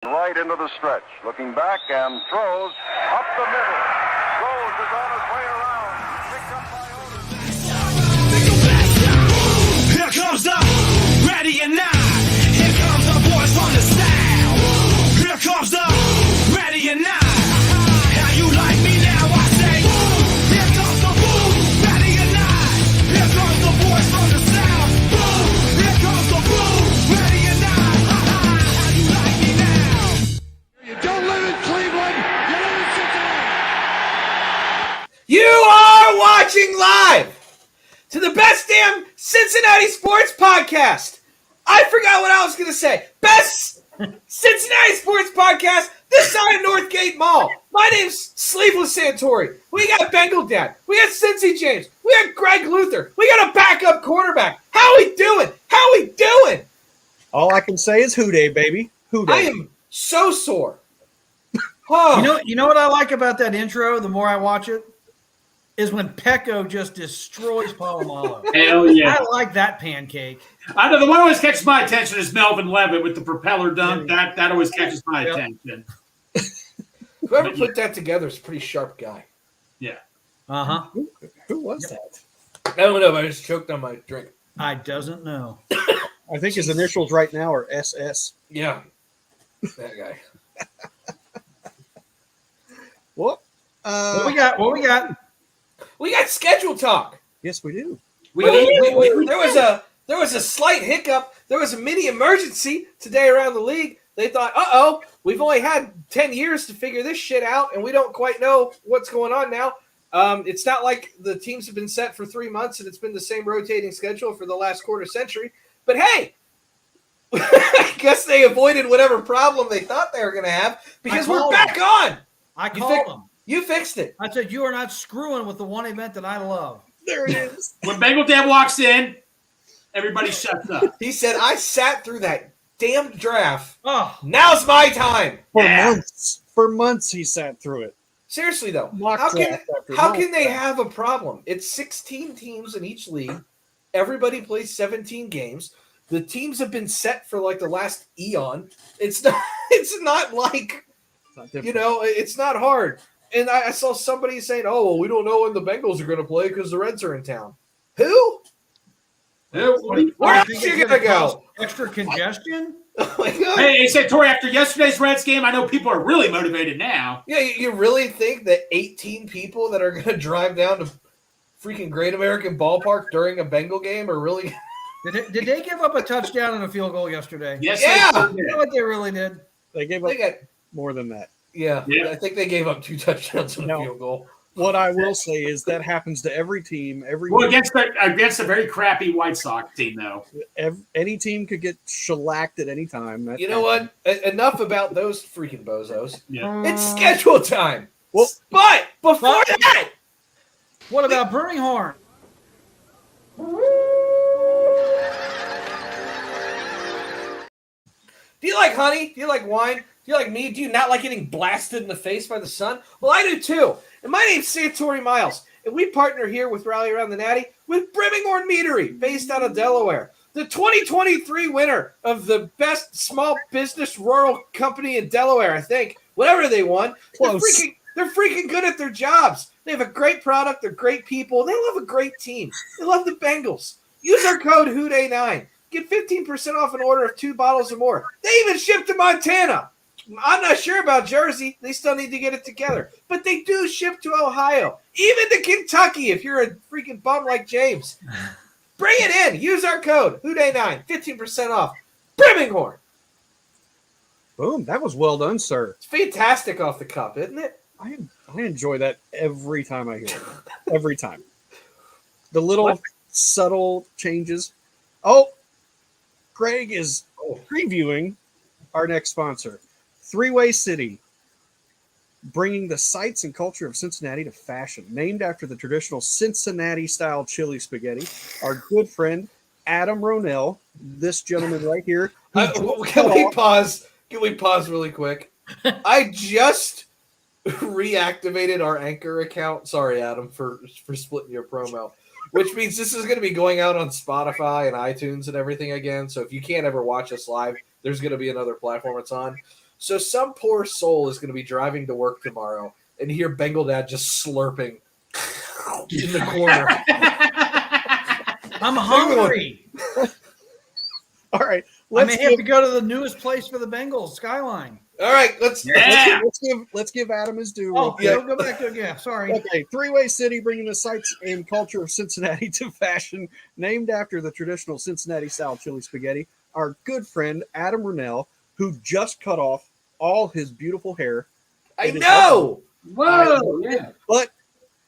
Right into the stretch, looking back and throws up the middle. Rose is on his way around. Picked up by Otis. Here comes the ready and not. Here comes the boys from the south. Here comes the ready and not. How you like me now? I say. Here comes the ready and not. Here comes the boys from the south. Here comes the ready and not. How you like me now? You don't live in Cleveland. You live in Cincinnati. You are watching live to the best damn Cincinnati sports podcast. I forgot what I was going to say. Best Cincinnati sports podcast this side of Northgate Mall. My name's Sleeveless Santori. We got Bengal Dad. We got Cincy James. We got Greg Luther. We got a backup quarterback. How we doing? How we doing? All I can say is Houday, baby. Houday. I am so sore. Oh. You know what I like about that intro, the more I watch it, is when Pecco just destroys Polamalu. Hell yeah. I like that pancake. I know the one that always catches my attention is Melvin Levitt with the propeller dunk. That always catches my attention. Whoever put that together is a pretty sharp guy. Yeah. Uh-huh. Who was that? I don't know, but I just choked on my drink. I doesn't know. I think his initials right now are SS. Yeah. That guy. What? What we got? We got schedule talk. Yes, we do. There was a slight hiccup. There was a mini emergency today around the league. They thought, we've only had 10 years to figure this shit out, and we don't quite know what's going on now. It's not like the teams have been set for 3 months, and it's been the same rotating schedule for the last quarter century. But hey, I guess they avoided whatever problem they thought they were going to have because we're back on. I called them. You fixed it. I said, you are not screwing with the one event that I love. There it is. When Bengal Dad walks in, everybody shuts up. He said, I sat through that damn draft. Oh, Now's my time. For months he sat through it. Seriously, though, Mock how draft after can mock they draft. have a problem? It's 16 teams in each league. Everybody plays 17 games. The teams have been set for like the last eon. It's not like, it's not hard. And I saw somebody saying, we don't know when the Bengals are going to play because the Reds are in town. Who? Where else you going to go? Extra congestion? Oh my God. Hey, Santori, after yesterday's Reds game, I know people are really motivated now. Yeah, you really think that 18 people that are going to drive down to freaking Great American Ballpark during a Bengal game are really – Did they give up a touchdown and a field goal yesterday? Yes, Yeah. they did. You know what they really did? They gave up more than that. Yeah, Yeah. I think they gave up 2 touchdowns and a field goal. What I will say is that happens to every team. Well, against a very crappy White Sox team, though. Any team could get shellacked at any time. You know what? Enough about those freaking bozos. Yeah. It's schedule time. Well, But before that, What about Burning Horn? do you like honey? Do you like wine? Do you like me? Do you not like getting blasted in the face by the sun? Well, I do too. And my name's Santori Miles, and we partner here with Rally Around the Natty with Birmingham Meadery, based out of Delaware. The 2023 winner of the best small business rural company in Delaware, I think. Whatever they won. They're freaking good at their jobs. They have a great product. They're great people. They love a great team. They love the Bengals. Use our code HOODAY9. Get 15% off an order of 2 bottles or more. They even ship to Montana. I'm not sure about Jersey. They still need to get it together. But they do ship to Ohio. Even to Kentucky if you're a freaking bum like James. Bring it in. Use our code HOODAY9. 15% off. Birmingham. boom. That was well done, sir. It's fantastic off the cup, isn't it? I enjoy that every time I hear it. Every time. The little subtle changes. Oh, Greg is previewing our next sponsor, Three-Way City, bringing the sights and culture of Cincinnati to fashion. Named after the traditional Cincinnati-style chili spaghetti, our good friend Adam Ronell, this gentleman right here. Can we pause? Can we pause really quick? I just reactivated our Anchor account. Sorry, Adam, for splitting your promo. Which means this is going to be going out on Spotify and iTunes and everything again. So if you can't ever watch us live, there's going to be another platform it's on. So some poor soul is going to be driving to work tomorrow and hear Bengal Dad just slurping in the corner. I'm hungry. All right. I may have to go to the newest place for the Bengals, Skyline. All right, let's give Adam his due. Oh, yeah, go back to again. Sorry. Okay, Three-Way City, bringing the sights and culture of Cincinnati to fashion, named after the traditional Cincinnati-style chili spaghetti. Our good friend Adam Rennell, who just cut off all his beautiful hair. I know. Whoa, yeah. But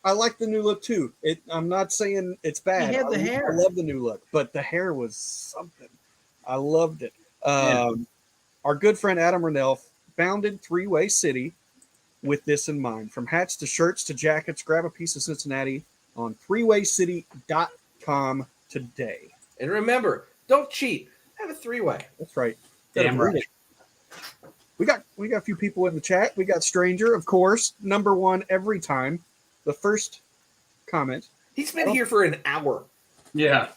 I like the new look too. I'm not saying it's bad. He had the hair. I love the new look, but the hair was something. I loved it. Our good friend Adam Rennell founded Three-Way City with this in mind. From hats to shirts to jackets, grab a piece of Cincinnati on threewaycity.com today. And remember, don't cheat. Have a three-way. That's right. Damn right. We got a few people in the chat. We got Stranger, of course, number one every time. The first comment. He's been here for an hour. Yeah.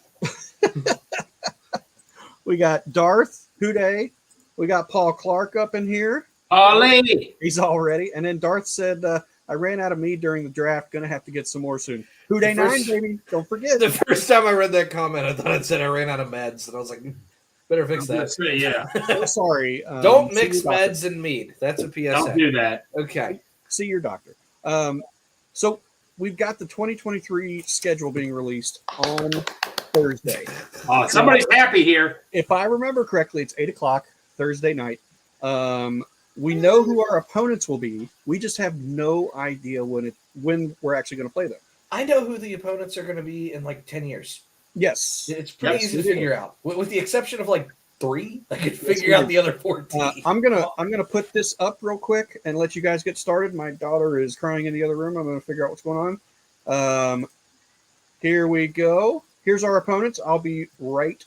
We got Darth Houday. We got Paul Clark up in here. Ollie. He's all ready. And then Darth said, I ran out of mead during the draft. Going to have to get some more soon. Houday 9, baby. Don't forget. The first time I read that comment, I thought it said I ran out of meds. And I was like, better fix that. Yeah. So sorry. Don't mix meds and mead. That's a PSA. Don't do that. Okay. See your doctor. So we've got the 2023 schedule being released on Thursday. Oh, somebody's happy here. If I remember correctly, it's 8 o'clock Thursday night. We know who our opponents will be. We just have no idea when we're actually going to play them. I know who the opponents are going to be in like 10 years. Yes. It's pretty easy to figure out. With the exception of like 3, I could figure out the other 14. I'm gonna put this up real quick and let you guys get started. My daughter is crying in the other room. I'm going to figure out what's going on. Here we go. Here's our opponents. I'll be right.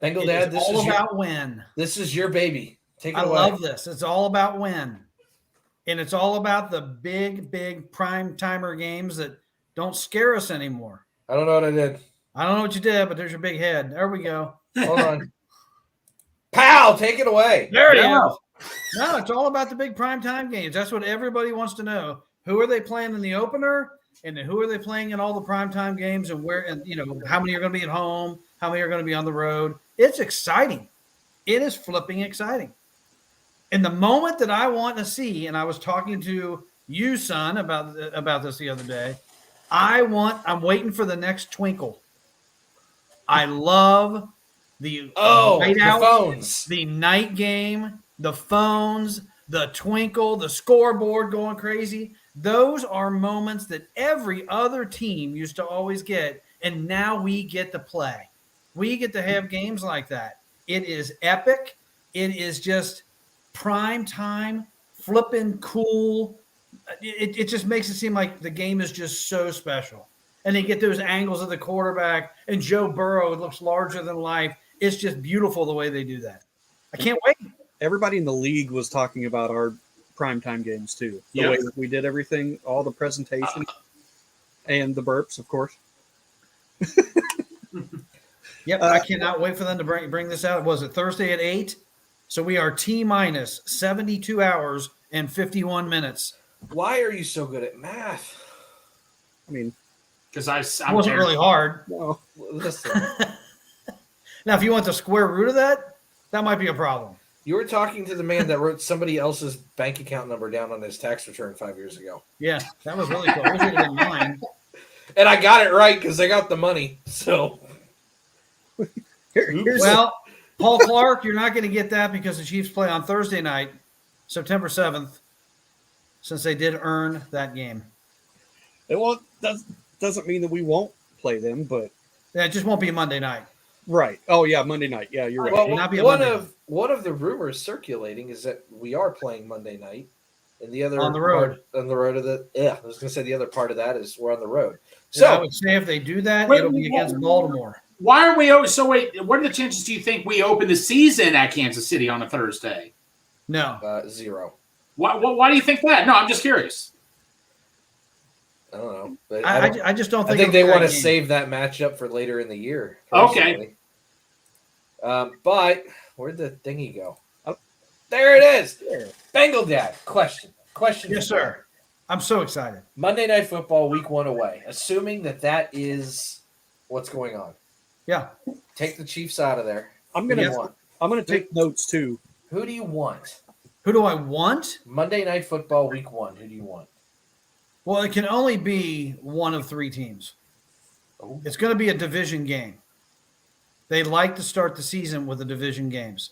Bengal Dad, this is all about win. This is your baby. Take it away. I love this. It's all about win. And it's all about the big prime timer games that don't scare us anymore. I don't know what I did. I don't know what you did, but there's your big head. There we go. Hold on. Pow! Take it away. There you go. No, it's all about the big prime time games. That's what everybody wants to know. Who are they playing in the opener? And then who are they playing in all the primetime games, and where, and how many are going to be at home, how many are going to be on the road? It's exciting. It is flipping exciting. And the moment that I want to see, and I was talking to you, son, about this the other day, I'm waiting for the next twinkle. I love the phones, the night game, the phones, the twinkle, the scoreboard going crazy. Those are moments that every other team used to always get, and now we get to play. We get to have games like that. It is epic. It is just prime time, flipping cool. It just makes it seem like the game is just so special. And they get those angles of the quarterback, and Joe Burrow looks larger than life. It's just beautiful the way they do that. I can't wait. Everybody in the league was talking about our primetime games too. The way that we did everything, all the presentation, and the burps, of course. Yep, I cannot wait for them to bring this out. Was it Thursday at 8? So we are T-minus 72 hours and 51 minutes. Why are you so good at math? I mean, because it wasn't really hard. No, listen. Now, if you want the square root of that, that might be a problem. You were talking to the man that wrote somebody else's bank account number down on his tax return 5 years ago. Yeah, that was really cool. It should have been mine. And I got it right because I got the money. So, well, Paul Clark, you're not going to get that because the Chiefs play on Thursday night, September 7th, since they did earn that game. It doesn't mean that we won't play them, but yeah, it just won't be Monday night. Right. Oh yeah, Monday night. Yeah, you're right. Well, one of the rumors circulating is that we are playing Monday night, and the other on the road. I was going to say the other part of that is we're on the road. So I would say if they do that, it'll be against Baltimore. Why aren't we? So wait, what are the chances? Do you think we open the season at Kansas City on a Thursday? No, 0. Why do you think that? No, I'm just curious. I don't know. But I just don't think. I think they want to save that matchup for later in the year. Personally. Okay. But where'd the thingy go? There it is. Bengal Dad, question. Yes, sir. I'm so excited. Monday Night Football, week 1 away. Assuming that is what's going on. Yeah. Take the Chiefs out of there. I'm Who do you gonna want? I'm gonna take notes too. Who do you want? Who do I want? Monday Night Football, week 1. Who do you want? Well, it can only be one of 3 teams. Oh. It's going to be a division game. They like to start the season with the division games.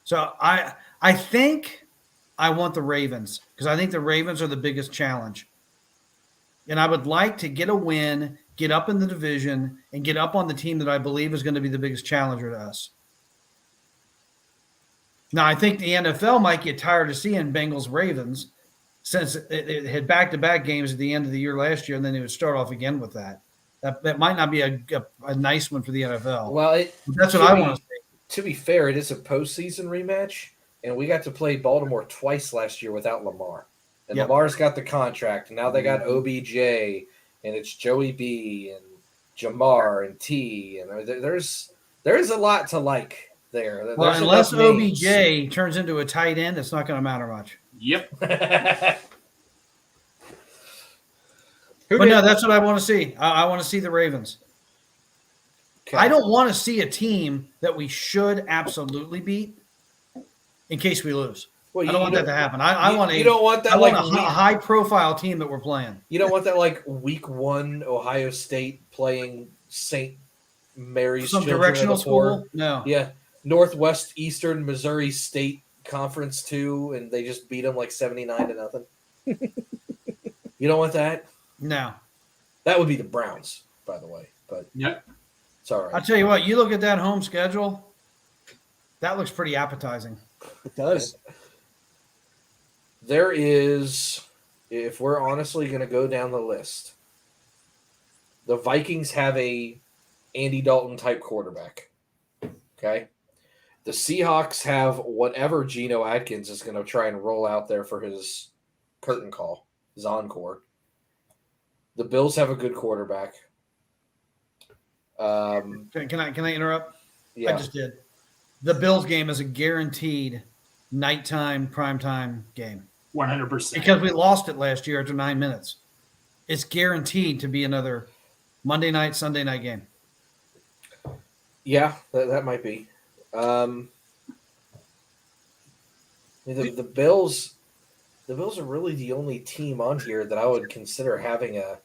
So I think I want the Ravens because I think the Ravens are the biggest challenge. And I would like to get a win, get up in the division, and get up on the team that I believe is going to be the biggest challenger to us. Now, I think the NFL might get tired of seeing Bengals-Ravens since it had back-to-back games at the end of the year last year, and then it would start off again with that. That might not be a nice one for the NFL. Well, that's what I want to say. To be fair, it is a postseason rematch, and we got to play Baltimore twice last year without Lamar. And Yep. Lamar's got the contract, and now they got OBJ, and it's Joey B, and Jamar, and T, and there's a lot to like there. Well, There's unless enough names. OBJ turns into a tight end, it's not going to matter much. Yep. But no, that's what I want to see. I want to see the Ravens. Okay. I don't want to see a team that we should absolutely beat in case we lose. Well, I don't want that to happen. I want you don't want that I want like a high-profile team that we're playing. You don't want that like week 1 Ohio State playing St. Mary's Some Children directional of the Poor. school? No. Yeah, Northwest Eastern Missouri State Conference 2, and they just beat them like 79-0. You don't want that? No. That would be the Browns, by the way. But Yep. it's all right. I'll tell you what, you look at that home schedule, that looks pretty appetizing. It does. There is, if we're honestly going to go down the list, the Vikings have a Andy Dalton type quarterback. Okay. The Seahawks have whatever Geno Atkins is going to try and roll out there for his curtain call, his encore. The Bills have a good quarterback. Can I interrupt? Yeah. I just did. The Bills game is a guaranteed nighttime, primetime game. 100%. Because we lost it last year after 9 minutes. It's guaranteed to be another Monday night, Sunday night game. Yeah, that might be. The Bills are really the only team on here that I would consider having a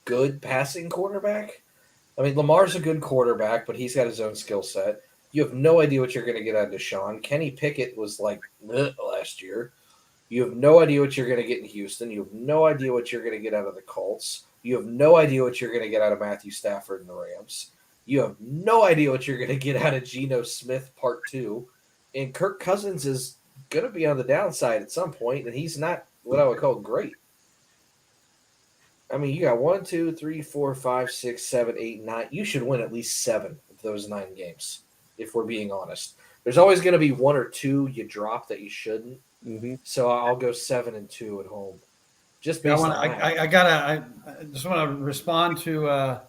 good passing quarterback. I mean, Lamar's a good quarterback, but he's got his own skill set. You have no idea what you're going to get out of Deshaun. Kenny Pickett was like last year. You have no idea what you're going to get in Houston. You have no idea what you're going to get out of the Colts. You have no idea what you're going to get out of Matthew Stafford and the Rams. You have no idea what you're going to get out of Geno Smith Part 2. And Kirk Cousins is going to be on the downside at some point, and he's not what I would call great. I mean, you got 1, 2, 3, 4, 5, 6, 7, 8, 9. You should win at least 7 of those 9 games, if we're being honest. There's always going to be 1 or 2 you drop that you shouldn't. Mm-hmm. So I'll go 7-2 at home. Just I based on that. I just want to respond to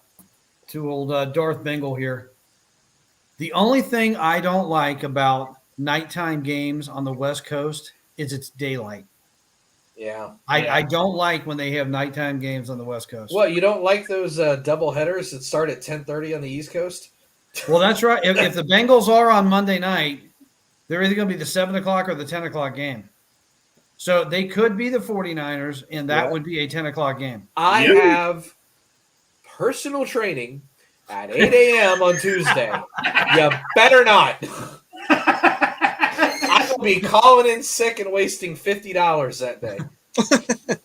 old Darth Bengal here. The only thing I don't like about nighttime games on the West Coast is it's daylight. Yeah. I don't like when they have nighttime games on the West Coast. What, you don't like those double headers that start at 10:30 on the East Coast? Well, that's right. If the Bengals are on Monday night, they're either going to be the 7 o'clock or the 10 o'clock game. So they could be the 49ers, and that would be a 10 o'clock game. I have personal training at 8 a.m. on Tuesday. You better not. I will be calling in sick and wasting $50 that day.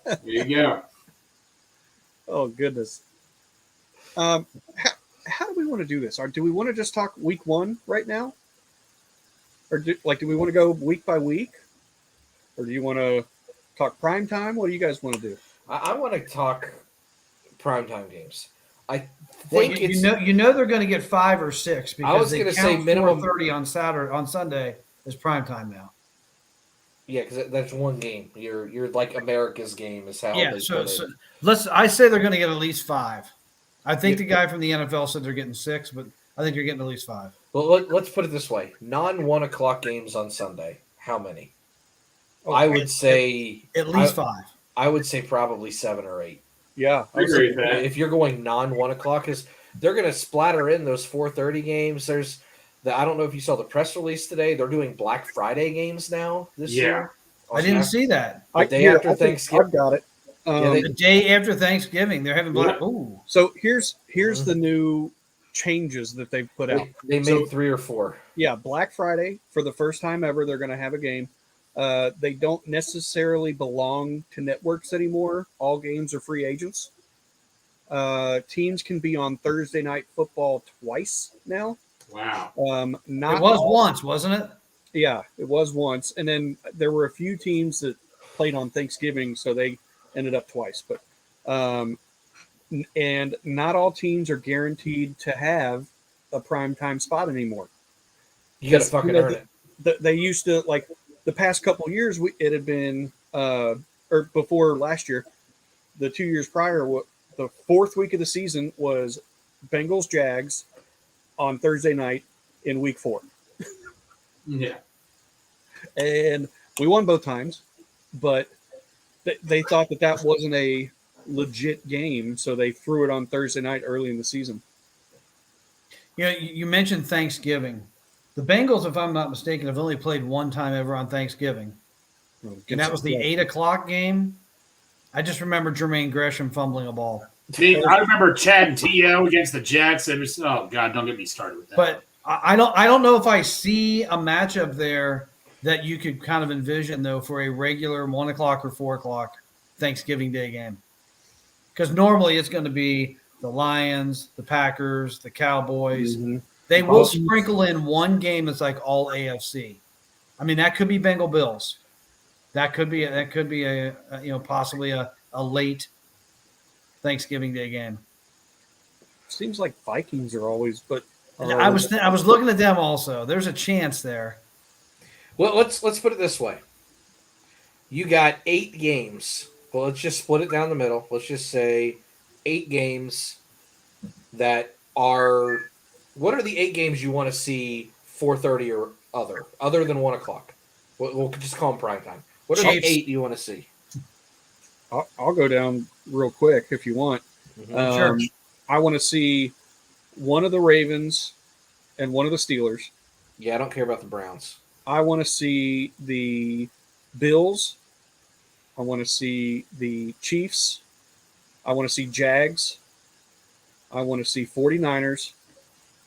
There you go. Oh, goodness. How do we want to do this? Or do we want to just talk week 1 right now? Or do we want to go week by week? Or do you want to talk prime time? What do you guys want to do? I want to talk primetime games. I Well, think you know they're going to get 5 or 6 because I was they gonna count say minimum 4:30 on Sunday is prime time now. yeah, because that's one game. You're like America's game is how. Yeah, they so put it. I say they're going to get at least 5. I think the guy from the NFL said they're getting 6, but I think you're getting at least 5. Well, let's put it this way: non-1 o'clock games on Sunday. How many? Oh, I would say At least 5. I would say probably 7 or 8. Yeah, I agree with that. If you're going non-1 o'clock, because they're going to splatter in those 4:30 games. I don't know if you saw the press release today. They're doing Black Friday games now this year. I didn't see that. The day after Thanksgiving. I've got it. The day after Thanksgiving, they're having Black. Ooh. So here's the new changes that they've put out. They made 3 or 4. Yeah, Black Friday, for the first time ever, they're going to have a game. They don't necessarily belong to networks anymore. All games are free agents. Teams can be on Thursday night football twice now. Wow. It was once, wasn't it? Yeah, it was once. And then there were a few teams that played on Thanksgiving, so they ended up twice. But and not all teams are guaranteed to have a primetime spot anymore. You got to fucking earn it. They used to, like, the past couple of years, it had been, or before last year, the 2 years prior, the fourth week of the season was Bengals Jags on Thursday night in week 4. Yeah. And we won both times, but they thought that wasn't a legit game, so they threw it on Thursday night early in the season. You know, you mentioned Thanksgiving. The Bengals, if I'm not mistaken, have only played one time ever on Thanksgiving. And that was the 8 o'clock game. I just remember Jermaine Gresham fumbling a ball. I remember Chad and T.O. against the Jets. Oh, God, don't get me started with that. But I don't know if I see a matchup there that you could kind of envision, though, for a regular 1 o'clock or 4 o'clock Thanksgiving Day game. Because normally it's going to be the Lions, the Packers, the Cowboys. Mm-hmm. They will sprinkle in one game that's like all AFC. I mean, that could be Bengal Bills. That could be a possibly a late Thanksgiving Day game. Seems like Vikings are always, but I was looking at them also. There's a chance there. Well, let's put it this way. You got 8 games. Well, let's just split it down the middle. Let's just say 8 games that are. What are the 8 games you want to see 4:30 or other than 1 o'clock? We'll just call them prime time. What are the 8 you want to see? I'll go down real quick if you want. Mm-hmm. Sure. I want to see one of the Ravens and one of the Steelers. Yeah, I don't care about the Browns. I want to see the Bills. I want to see the Chiefs. I want to see Jags. I want to see 49ers.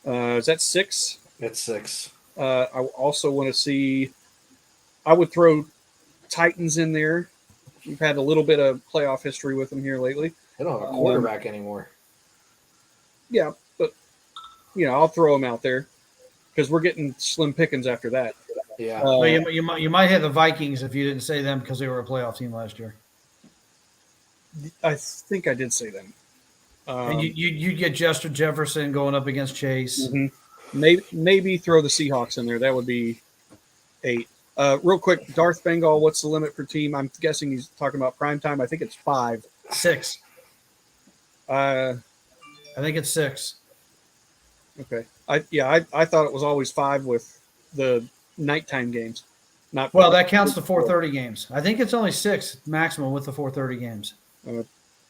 Is that 6? That's 6. I also want to see – I would throw Titans in there. We've had a little bit of playoff history with them here lately. They don't have a quarterback anymore. Yeah, but, I'll throw them out there because we're getting slim pickings after that. Yeah. But you might hit the Vikings if you didn't say them because they were a playoff team last year. I think I did say them. And you'd get Justin Jefferson going up against Chase. Mm-hmm. Maybe throw the Seahawks in there. That would be 8. Real quick, Darth Bengal, what's the limit for team? I'm guessing he's talking about prime time. I think it's 5. 6. I think it's 6. Okay. I thought it was always 5 with the nighttime games. Not well, that counts the 4:30 games. I think it's only 6 maximum with the 4:30 games.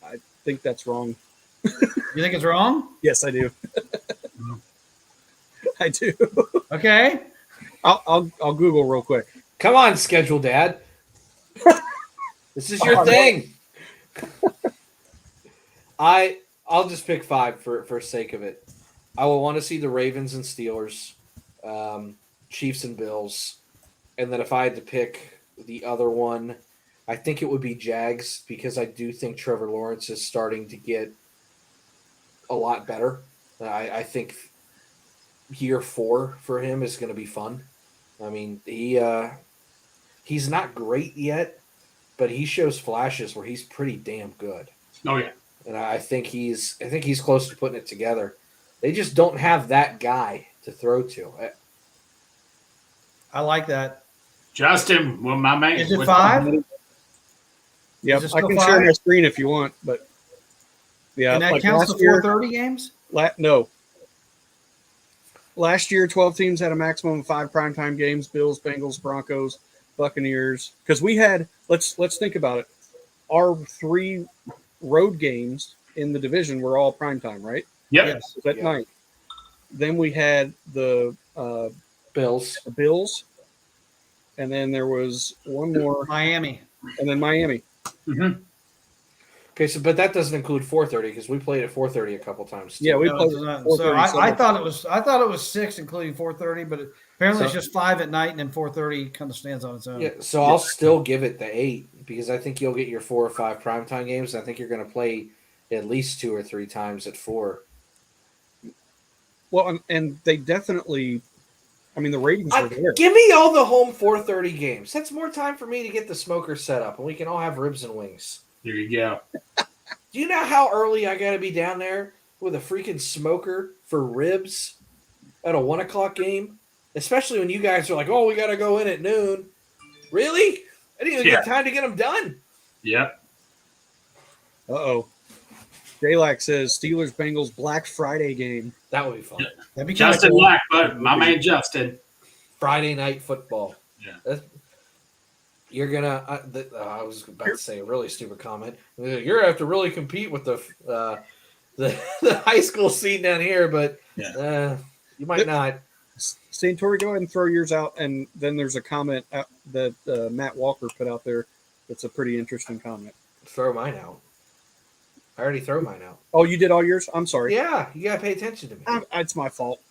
I think that's wrong. You think it's wrong? Yes, I do. I do. Okay. I'll Google real quick. Come on, schedule dad. This is your thing. I'll just pick 5 for sake of it. I will want to see the Ravens and Steelers, Chiefs and Bills, and then if I had to pick the other one, I think it would be Jags because I do think Trevor Lawrence is starting to get a lot better. I think year 4 for him is going to be fun. I mean, he's not great yet, but he shows flashes where he's pretty damn good. Oh yeah, and I think he's close to putting it together. They just don't have that guy to throw to. I like that. Justin, well, my man. Is it 5? Yeah, I can share my screen if you want, but yeah, and that like counts the 4:30 games. No. Last year, 12 teams had a maximum of 5 primetime games: Bills, Bengals, Broncos, Buccaneers. Because we had, let's think about it. Our 3 road games in the division were all primetime, right? Yep. Yes. At night. Then we had the Bills. Bills, and then there was one more, Miami. and then Miami. Mm-hmm. Okay, so but that doesn't include 4:30 because we played at 4:30 a couple times. Too. Yeah, we No, played. it's not. at So 4:30 I thought it was 6, including 4:30, but apparently it's So- just 5 at night, and then 4:30 kind of stands on its own. Yeah, so I'll still give it the 8 because I think you'll get your 4 or 5 primetime games. I think you're going to play at least 2 or 3 times at 4. Well, and they definitely. I mean, the ratings were there. Give me all the home 4:30 games. That's more time for me to get the smoker set up, and we can all have ribs and wings. There you go. Do you know how early I got to be down there with a freaking smoker for ribs at a 1 o'clock game? Especially when you guys are like, "Oh, we got to go in at noon." Really? I didn't even get time to get them done. Yep. Uh-oh. J-Lac says Steelers Bengals Black Friday game. That would be fun. That'd be kind of Justin cool. Lack, but my man Justin. Friday night football. Yeah. You're gonna. I was about to say a really stupid comment. You're gonna have to really compete with the high school scene down here, but you might not. Santori, go ahead and throw yours out, and then there's a comment that Matt Walker put out there. That's a pretty interesting comment. Throw mine out. I already throw mine out. Oh, you did all yours? I'm sorry. Yeah, you gotta pay attention to me. It's my fault.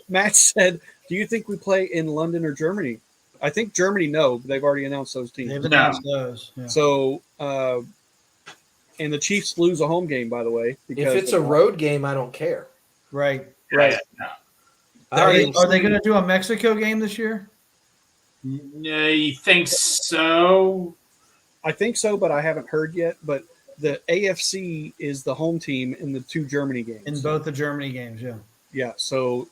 Matt said, "Do you think we play in London or Germany?" I think Germany. No, but they've already announced those teams. They've announced those. Yeah. So, and the Chiefs lose a home game, by the way. If it's a road game, I don't care. Right. Right. Are they going to do a Mexico game this year? You think so? I think so, but I haven't heard yet. But the AFC is the home team in the 2 Germany games. In both the Germany games, yeah. Yeah, so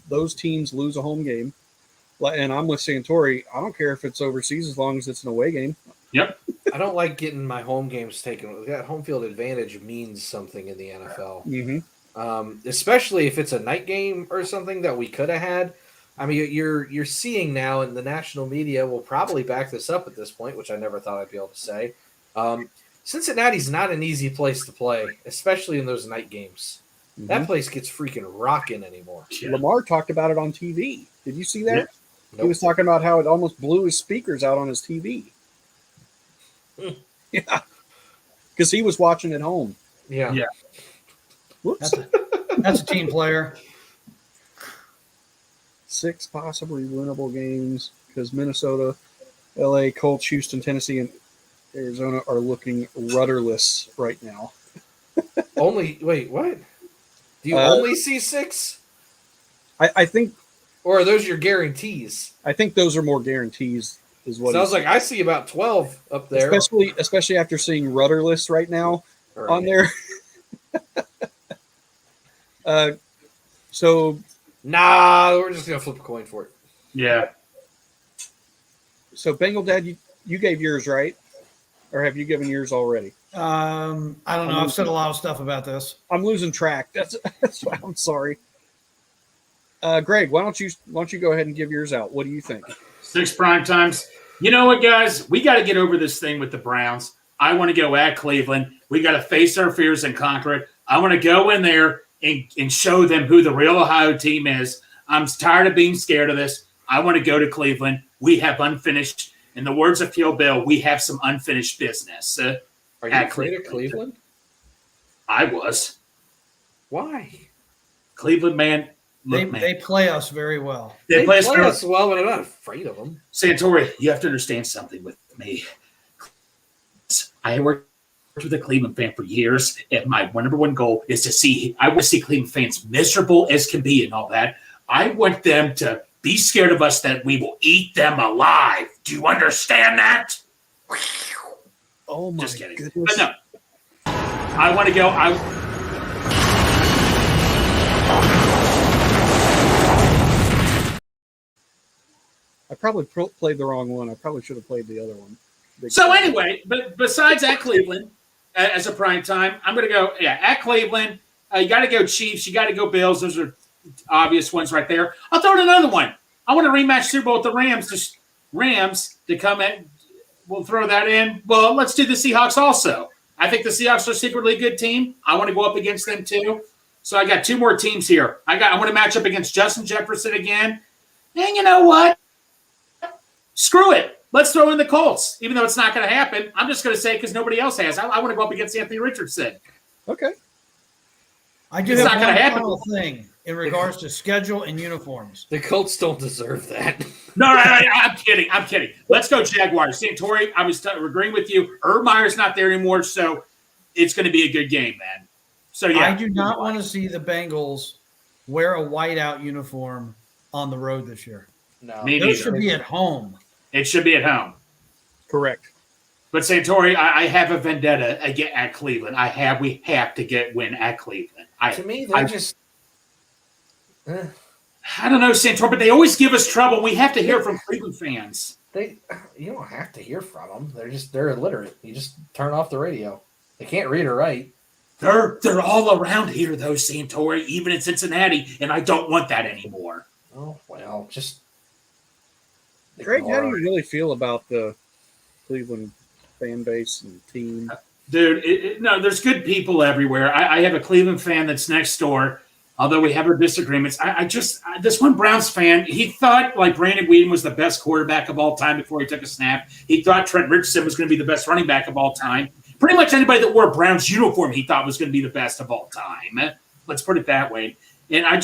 those teams lose a home game. And I'm with Santori. I don't care if it's overseas as long as it's an away game. Yep. I don't like getting my home games taken. That home field advantage means something in the NFL. Mm-hmm. Especially if it's a night game or something that we could have had. I mean, you're seeing now, and the national media will probably back this up at this point, which I never thought I'd be able to say. Cincinnati's not an easy place to play, especially in those night games. Mm-hmm. That place gets freaking rocking anymore. Yeah. Lamar talked about it on TV. Did you see that? Yeah. Nope. He was talking about how it almost blew his speakers out on his TV. Yeah, because he was watching at home. Yeah. Yeah. Whoops. That's a team player. 6 possibly winnable games because Minnesota, LA, Colts, Houston, Tennessee, and Arizona are looking rudderless right now. Wait, what? Do you only see 6? I think Or are those your guarantees? those are more guarantees. Is what Sounds like I see about 12 up there. especially after seeing rudderless right now on there. So Nah, we're just gonna flip a coin for it. Yeah. So Bengal Dad, you gave yours, right? Or have you given yours already? I don't know. I've said a lot of stuff about this. I'm losing track. That's why I'm sorry. Greg, why don't you go ahead and give yours out? What do you think? 6 prime times. You know what, guys? We got to get over this thing with the Browns. I want to go at Cleveland. We got to face our fears and conquer it. I want to go in there and show them who the real Ohio team is. I'm tired of being scared of this. I want to go to Cleveland. We have unfinished, in the words of Kill Bill, we have some unfinished business. Are you afraid of Cleveland? I was. Why? Cleveland, man. Look, They play us very well. They play us well, but I'm not afraid of them. Santori, you have to understand something with me. I worked with a Cleveland fan for years, and my number one goal is I want to see Cleveland fans miserable as can be and all that. I want them to be scared of us that we will eat them alive. Do you understand that? Oh my Just kidding. goodness! But no, I want to go. I probably played the wrong one. I probably should have played the other one. So anyway, but besides at Cleveland as a prime time, I'm going to go at Cleveland. You got to go Chiefs. You got to go Bills. Those are obvious ones right there. I'll throw in another one. I want to rematch Super Bowl with the Rams. Just Rams to come in. We'll throw that in. Well, let's do the Seahawks also. I think the Seahawks are secretly a good team. I want to go up against them too. So I got two more teams here. I want to match up against Justin Jefferson again. And you know what? Screw it. Let's throw in the Colts. Even though it's not going to happen, I'm just going to say because nobody else has. I want to go up against Anthony Richardson. Okay. I do It's have not gonna one happen. final thing in regards to schedule and uniforms. The Colts don't deserve that. No, I'm kidding. I'm kidding. Let's go Jaguars. Santori, I was agreeing with you. Herb Meyer's not there anymore, so it's going to be a good game, man. So, yeah. I do not want to see the Bengals wear a whiteout uniform on the road this year. No. Me Those neither. should be at home. It should be at home. Correct. But Santori, I have a vendetta at Cleveland. We have to win at Cleveland. To me, they're just. I don't know, Santori, but they always give us trouble. We have to hear from Cleveland fans. You don't have to hear from them. They're illiterate. You just turn off the radio. They can't read or write. They're all around here, though, Santori, even in Cincinnati, and I don't want that anymore. Oh, well, just. Greg, how do you really feel about the Cleveland fan base and team? Dude, no, there's good people everywhere. I have a Cleveland fan that's next door, although we have our disagreements. This one Browns fan, he thought like Brandon Weeden was the best quarterback of all time before he took a snap. He thought Trent Richardson was going to be the best running back of all time. Pretty much anybody that wore a Browns uniform he thought was going to be the best of all time. Let's put it that way. And I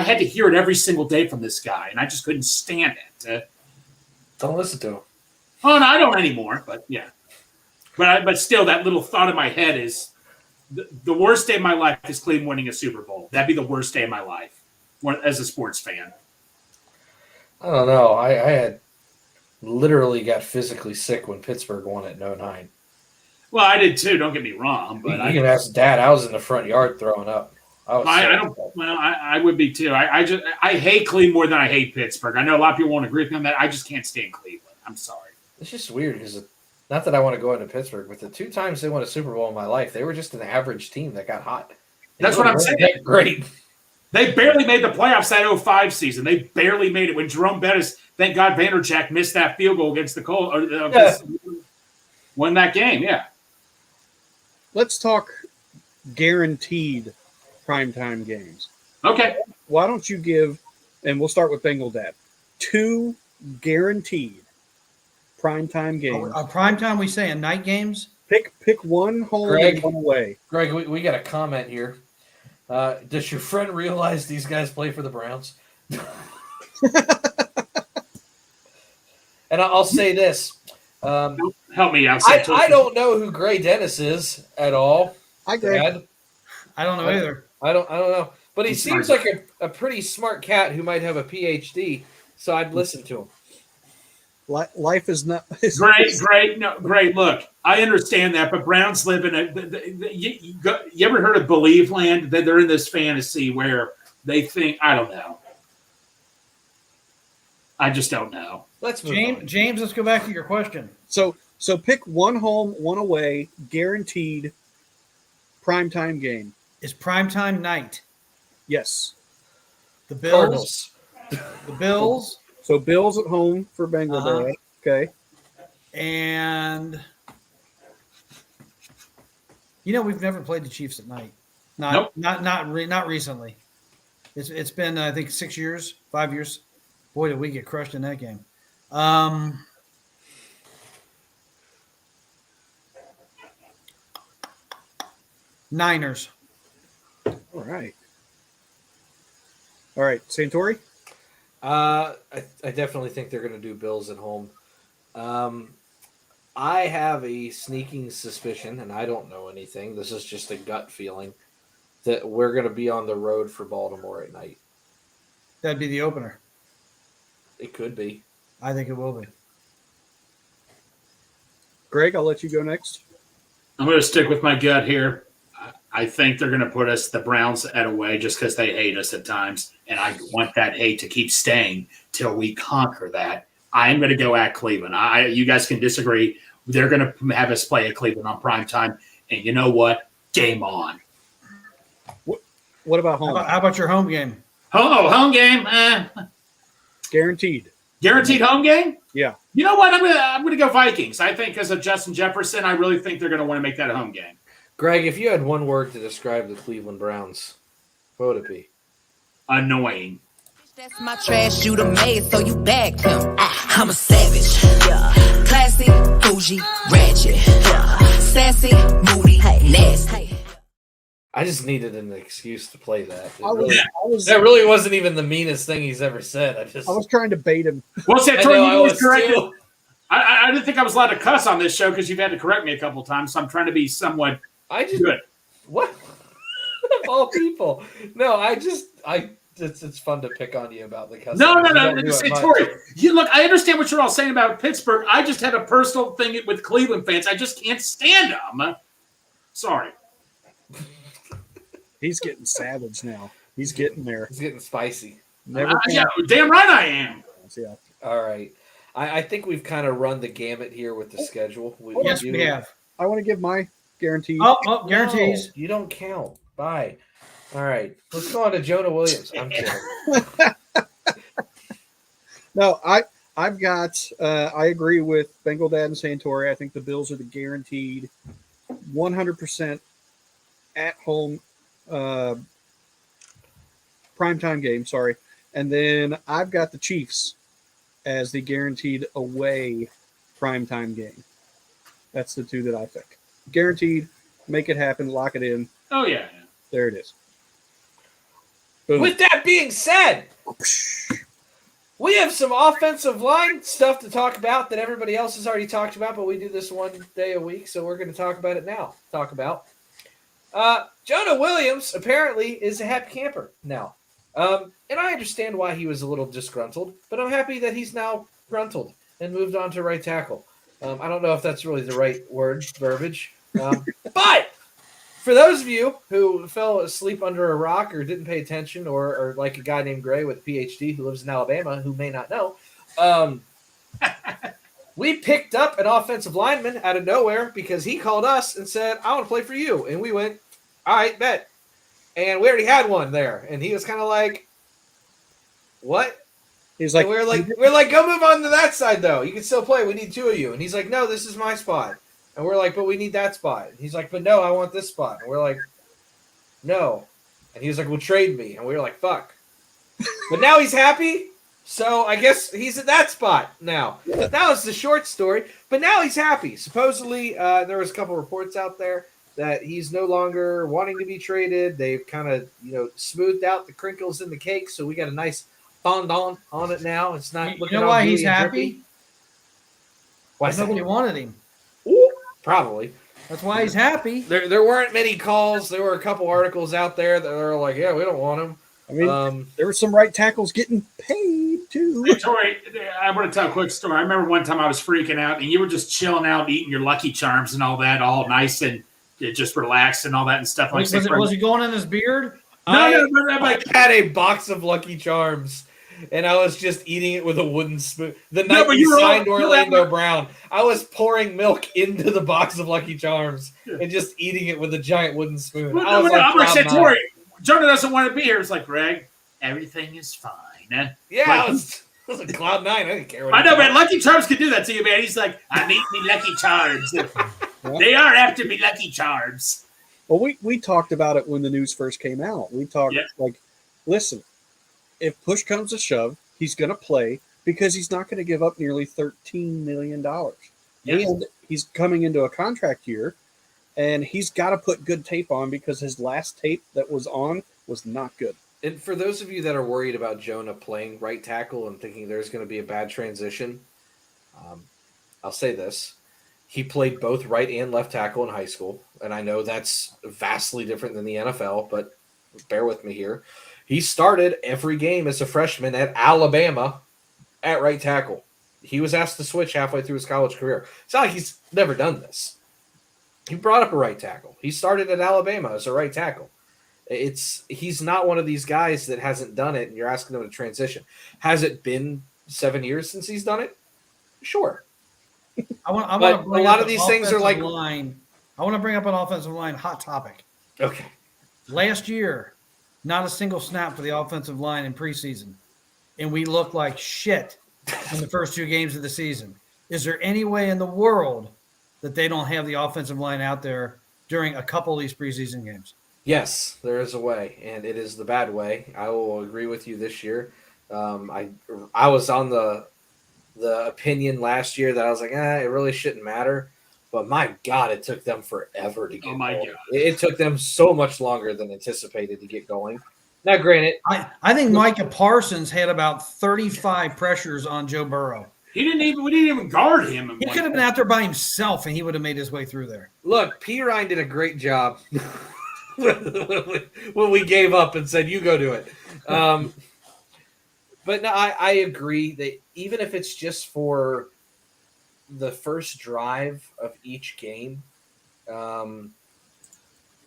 had to hear it every single day from this guy, and I just couldn't stand it. Don't listen to him. Oh, no, I don't anymore, but yeah. But still, that little thought in my head is the worst day of my life is Cleveland winning a Super Bowl. That'd be the worst day of my life as a sports fan. I don't know. I had literally got physically sick when Pittsburgh won at 09. Well, I did too. Don't get me wrong, but You can ask Dad. I was in the front yard throwing up. I would be too. I hate Cleveland more than I hate Pittsburgh. I know a lot of people won't agree with me on that. I just can't stand Cleveland. I'm sorry. It's just weird because not that I want to go into Pittsburgh, but the two times they won a Super Bowl in my life, they were just an average team that got hot. That's what I'm saying. Great. They barely made the playoffs that 05 season. They barely made it when Jerome Bettis, thank God Vanderjack missed that field goal against the Colts. Won that game, yeah. Let's talk guaranteed primetime games. Okay. Why don't you give, and we'll start with Bengal Dad, 2 guaranteed primetime games. A primetime, we say, in night games? Pick one home Greg. and one away. Greg, we got a comment here. Does your friend realize these guys play for the Browns? And I'll say this. Help me out. I don't know who Gray Dennis is at all. Hi, Greg. Dad. I don't know either. I don't know. But he He's seems smart. like a pretty smart cat who might have a PhD, so I'd listen to him. Life is not Great. Look, I understand that, but Browns live in you ever heard of Believe Land? That they're in this fantasy where they think, I don't know. I just don't know. Let's move on. James, let's go back to your question. So pick one home, one away, guaranteed primetime game. Is primetime night Yes. the Bills? Cardinals. The Bills So Bills at home for Bengal Day. Okay. and we've never played the Chiefs at night. Nope. Not recently. It's been I think 5 years. Boy, did we get crushed in that game. Niners. All right. Santori? I definitely think they're going to do Bills at home. I have a sneaking suspicion, and I don't know anything. This is just a gut feeling that we're going to be on the road for Baltimore at night. That'd be the opener. It could be. I think it will be. Greg, I'll let you go next. I'm going to stick with my gut here. I think they're going to put the Browns at away just because they hate us at times, and I want that hate to keep staying till we conquer that. I am going to go at Cleveland. You guys can disagree. They're going to have us play at Cleveland on primetime, and you know what? Game on. What about home? How about your home game? Home game. Guaranteed. Guaranteed home game? Yeah. You know what? I'm gonna go Vikings. I think because of Justin Jefferson, I really think they're gonna want to make that a home game. Greg, if you had one word to describe the Cleveland Browns, what would it be? Annoying. That's my trash you done made, so you bagged him. I'm a savage. Yeah. Classy, bougie, ratchet. Yeah. Sassy, moody, nasty. I just needed an excuse to play that. That really wasn't even the meanest thing he's ever said. I was trying to bait him. Well, I know, I was corrected. too. I didn't think I was allowed to cuss on this show because you've had to correct me a couple times, so I'm trying to be somewhat good. What? Of all people. No, it's fun to pick on you about the cussing. No. You don't do it much. Tori, look, I understand what you're all saying about Pittsburgh. I just had a personal thing with Cleveland fans. I just can't stand them. Sorry. He's getting savage now. He's getting there. He's getting spicy. Yeah, damn right I am. Yeah. All right. I think we've kind of run the gamut here with the schedule. Yes, we have. I want to give my guarantee. Oh, guarantees. No, you don't count. Bye. All right. Let's go on to Jonah Williams. I'm kidding. No, I've got I agree with Bengal Dad and Santori. I think the Bills are the guaranteed 100% at home primetime game, sorry. And then I've got the Chiefs as the guaranteed away primetime game. That's the two that I think. Guaranteed, make it happen, lock it in. Oh, yeah. There it is. Boom. With that being said, we have some offensive line stuff to talk about that everybody else has already talked about, but we do this one day a week, so we're going to talk about it now. Jonah Williams apparently is a happy camper now. And I understand why he was a little disgruntled, but I'm happy that he's now gruntled and moved on to right tackle. I don't know if that's really the right verbiage. But for those of you who fell asleep under a rock or didn't pay attention or like a guy named Gray with a PhD who lives in Alabama who may not know, we picked up an offensive lineman out of nowhere because he called us and said, I want to play for you. And we went, all right, bet. And we already had one there. And he was kind of like, what? He's like, and we're like, go move on to that side, though. You can still play. We need two of you. And he's like, no, this is my spot. And we're like, but we need that spot. And he's like, but no, I want this spot. And we're like, no. And he was like, well, trade me. And we were like, fuck. But now he's happy. So I guess he's at that spot now. That was the short story. But now he's happy. Supposedly, there was a couple reports out there that he's no longer wanting to be traded. They've kind of, smoothed out the crinkles in the cake. So we got a nice fondant on it now. It's not looking all why gooey he's and happy? drippy. Why is that? Nobody wanted him. Ooh, probably. That's why he's happy. There weren't many calls. There were a couple articles out there that are like, yeah, we don't want him. I mean, there were some right tackles getting paid too. Hey, Tori, I want to tell a quick story. I remember one time I was freaking out, and you were just chilling out, eating your Lucky Charms and all that, all nice and just relaxed and all that and stuff like that. Was he going in his beard? I had a box of Lucky Charms, and I was just eating it with a wooden spoon. The night we signed Orlando Brown, I was pouring milk into the box of Lucky Charms and just eating it with a giant wooden spoon. I'm going to say, Tori, Jonah doesn't want to be here. It's like, Greg, everything is fine. Yeah, I was a cloud nine. I didn't care. I know, man. Lucky Charms could do that to you, man. He's like, I need me Lucky Charms. They are after me Lucky Charms. Well, we talked about it when the news first came out. We talked like, listen, if push comes to shove, he's going to play because he's not going to give up nearly $13 million. Yes. And he's coming into a contract year, and he's got to put good tape on because his last tape that was on was not good. And for those of you that are worried about Jonah playing right tackle and thinking there's going to be a bad transition, I'll say this. He played both right and left tackle in high school, and I know that's vastly different than the NFL, but bear with me here. He started every game as a freshman at Alabama at right tackle. He was asked to switch halfway through his college career. It's not like he's never done this. He brought up a right tackle. He started at Alabama as a right tackle. He's not one of these guys that hasn't done it, and you're asking him to transition. Has it been 7 years since he's done it? Sure. I want a lot of these things are like line. I want to bring up an offensive line hot topic. Okay. Last year, not a single snap for the offensive line in preseason, and we look like shit in the first 2 games of the season. Is there any way in the world that they don't have the offensive line out there during a couple of these preseason games? Yes, there is a way, and it is the bad way. I will agree with you this year. I was on the opinion last year that I was like, it really shouldn't matter. But my God, it took them forever to get going. God. It took them so much longer than anticipated to get going. Now, granted, I think Micah Parsons had about 35 pressures on Joe Burrow. We didn't even guard him. He could have been out there by himself, and he would have made his way through there. look, P. Ryan did a great job when we gave up and said, you go do it. But no, I agree that even if it's just for the first drive of each game, I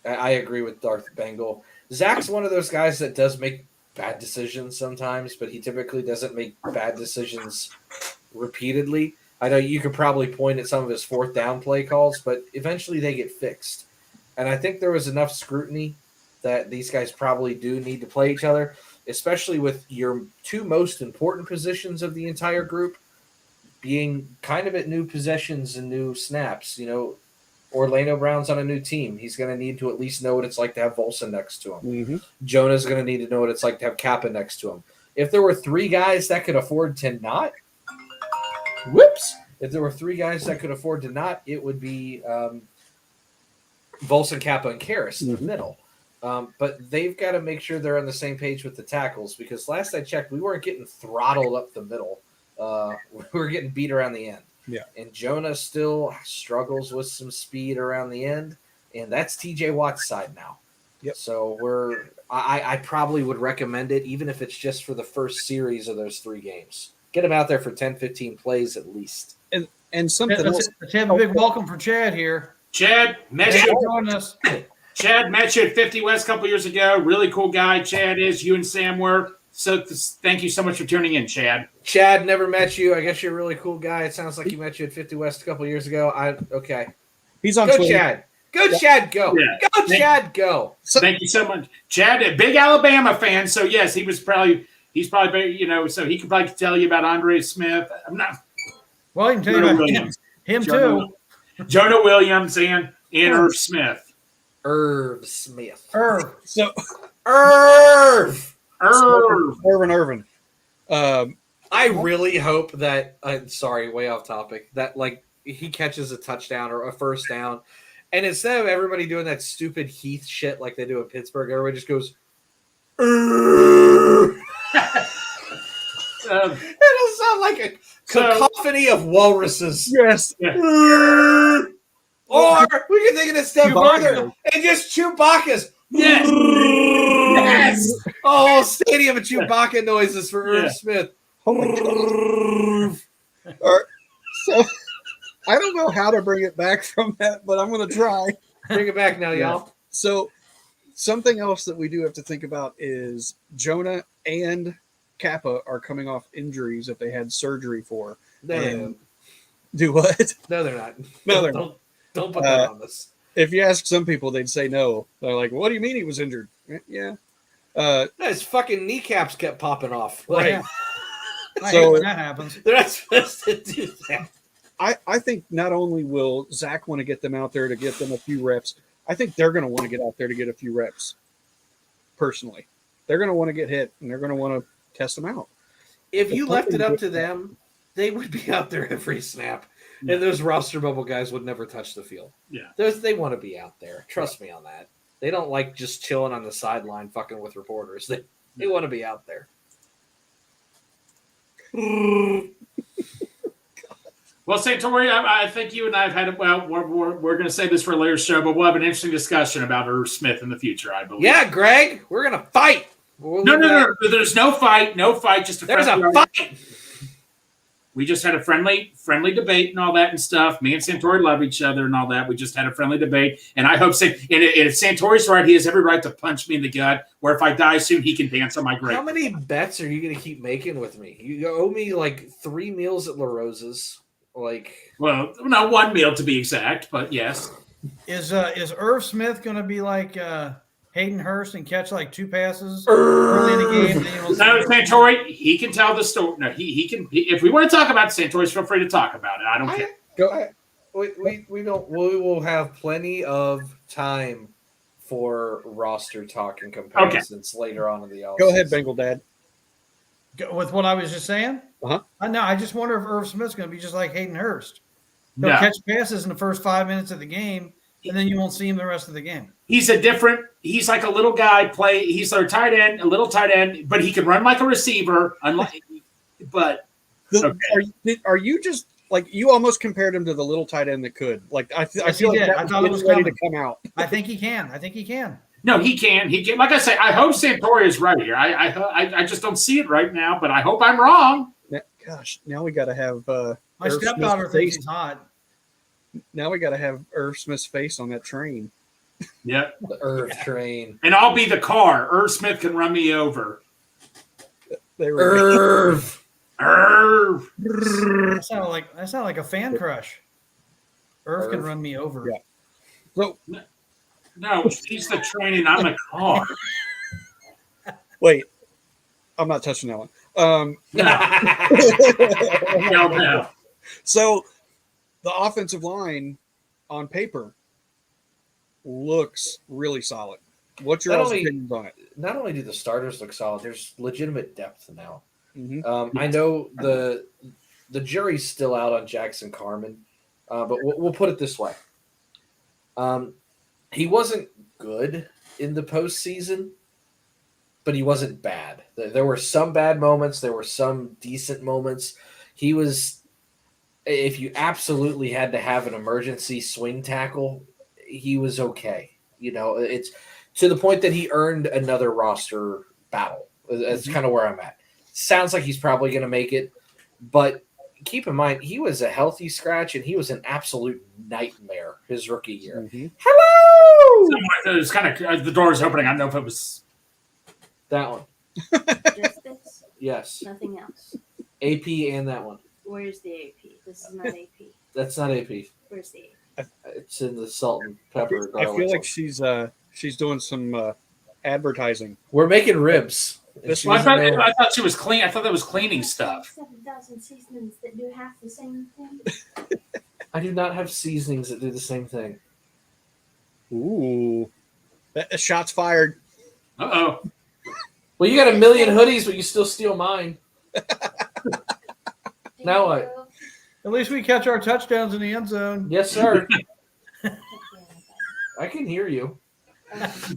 agree with Darth Bengal. Zach's one of those guys that does make bad decisions sometimes, but he typically doesn't make bad decisions repeatedly. I know you could probably point at some of his 4th down play calls, but eventually they get fixed. And I think there was enough scrutiny that these guys probably do need to play each other, especially with your 2 most important positions of the entire group being kind of at new possessions and new snaps. You know, Orlando Brown's on a new team. He's going to need to at least know what it's like to have Volson next to him. Mm-hmm. Jonah's going to need to know what it's like to have Kappa next to him. If there were 3 guys that could afford to not, if there were 3 guys that could afford to not, it would be Volson, Kappa, and Karras in the middle. But they've got to make sure they're on the same page with the tackles, because last I checked, we weren't getting throttled up the middle. We were getting beat around the end. Yeah. And Jonah still struggles with some speed around the end, and that's TJ Watt's side now. Yep. So I probably would recommend it, even if it's just for the first series of those 3 games. Get him out there for 10, 15 plays at least. And something else. Let's have a big welcome for Chad here. Chad, met Thanks you. for joining us. Chad met you at 50 West a couple years ago. Really cool guy. Chad is. You and Sam were. So thank you so much for tuning in, Chad. Chad, never met you. I guess you're a really cool guy. It sounds like he met you at 50 West a couple years ago. Okay. He's on Go, Twitter. Chad. Go, Chad, go. Yeah. Go, Chad, go. Thank you so much. Chad, a big Alabama fan. So, yes, he's probably, so he could probably tell you about Andre Smith. I'm not. Well, I can tell you about him too. Jonah Williams and Irv Smith. Irv Smith. Irv. So Irv. Irvin. I really hope that sorry, way off topic, that like he catches a touchdown or a first down, and instead of everybody doing that stupid Heath shit like they do in Pittsburgh, everybody just goes it'll sound like a cacophony of walruses. yes. Yeah. Or we can take it a step Chewbacca. further and just Chewbacca's. Yes. Yes. Oh, stadium of Chewbacca noises for Irv Yeah. Smith. All right. So I don't know how to bring it back from that, but I'm going to try. Bring it back now, y'all. So something else that we do have to think about is Jonah and Kappa are coming off injuries that they had surgery for. No, Do what? no, they're not. No, they're not. Don't put that on this. If you ask some people, they'd say no. They're like, what do you mean he was injured? Yeah. His fucking kneecaps kept popping off. Right. Like, I So- hate when that happens. they're not supposed to do that. I think not only will Zach want to get them out there to get them a few reps, I think they're going to want to get out there to get a few reps. Personally, they're going to want to get hit and they're going to want to test them out. If you left it up to them, they would be out there every snap. And those roster bubble guys would never touch the field. Yeah. They want to be out there. Trust me on that. They don't like just chilling on the sideline fucking with reporters. They want to be out there. Well, Santori, I think you and I have had we're going to save this for a later show, but we'll have an interesting discussion about Irv Smith in the future, I believe. Yeah, Greg, we're going to fight. No. There's no fight. No fight. Just a There's a friendly fight. We just had a friendly debate and all that and stuff. Me and Santori love each other and all that. We just had a friendly debate, and I hope if Santori's right, he has every right to punch me in the gut. Where if I die soon, he can dance on my grave. How many bets are you going to keep making with me? You owe me like 3 meals at La Rosa's. Like, Well, not one meal to be exact, but yes. Is Irv Smith going to be like Hayden Hurst and catch like 2 passes early in the game. Then you will see No, Santori, he can tell the story. No, he can. If we want to talk about Santori, feel free to talk about it. I don't care. Go ahead. We will have plenty of time for roster talk and comparisons later on in the offseason. Go ahead, Bengal Dad. with what I was just saying. Uh-huh. I just wonder if Irv Smith's going to be just like Hayden Hurst. He'll No. catch passes in the first 5 minutes of the game, and then you won't see him the rest of the game. He's like a little guy he's a tight end, a little tight end, but he can run like a receiver. Are you just like you almost compared him to the little tight end that could? Like I feel he like did. that I thought it was ready coming. to come out. I think he can. No, he can. He can. Like I say, I hope Santori is right here. I just don't see it right now, but I hope I'm wrong. Gosh, now we got to have My Irv stepdaughter Smith's thinks face. he's hot. Now we got to have Irv Smith's face on that train. Yeah. The Irv train. And I'll be the car. Irv Smith can run me over. They were Irv. Irv. That sounded like a fan crush. Irv can run me over. Yeah. So No, he's the train and I'm the car. wait, I'm not touching that one. No. So the offensive line on paper looks really solid. What's your Not all's only- opinions on it? Not only do the starters look solid, there's legitimate depth now. Mhm. I know the jury's still out on Jackson Carman, but we'll put it this way. He wasn't good in the postseason, but he wasn't bad. There were some bad moments. There were some decent moments. He was, if you absolutely had to have an emergency swing tackle, he was okay. You know, it's to the point that he earned another roster battle. That's kind of where I'm at. Sounds like he's probably going to make it, but keep in mind, he was a healthy scratch, and he was an absolute nightmare his rookie year. Mhm. Hello! It was kind of the door was opening. I don't know if it was. That one. Just this, Yes. nothing else. AP and that one. Where's the AP? This is not AP. That's not AP. Where's the AP? It's in the salt and pepper. I garlic feel like sauce. she's doing some advertising. We're making ribs. And This she Well, doesn't know- I thought she was clean. I thought that was cleaning stuff. 7,000 seasonings that do half the same thing. I do not have seasonings that do the same thing. Ooh, shots fired. Uh-oh. Well, you got a million hoodies, but you still steal mine. Now what? At least we catch our touchdowns in the end zone. Yes, sir. I can hear you. Does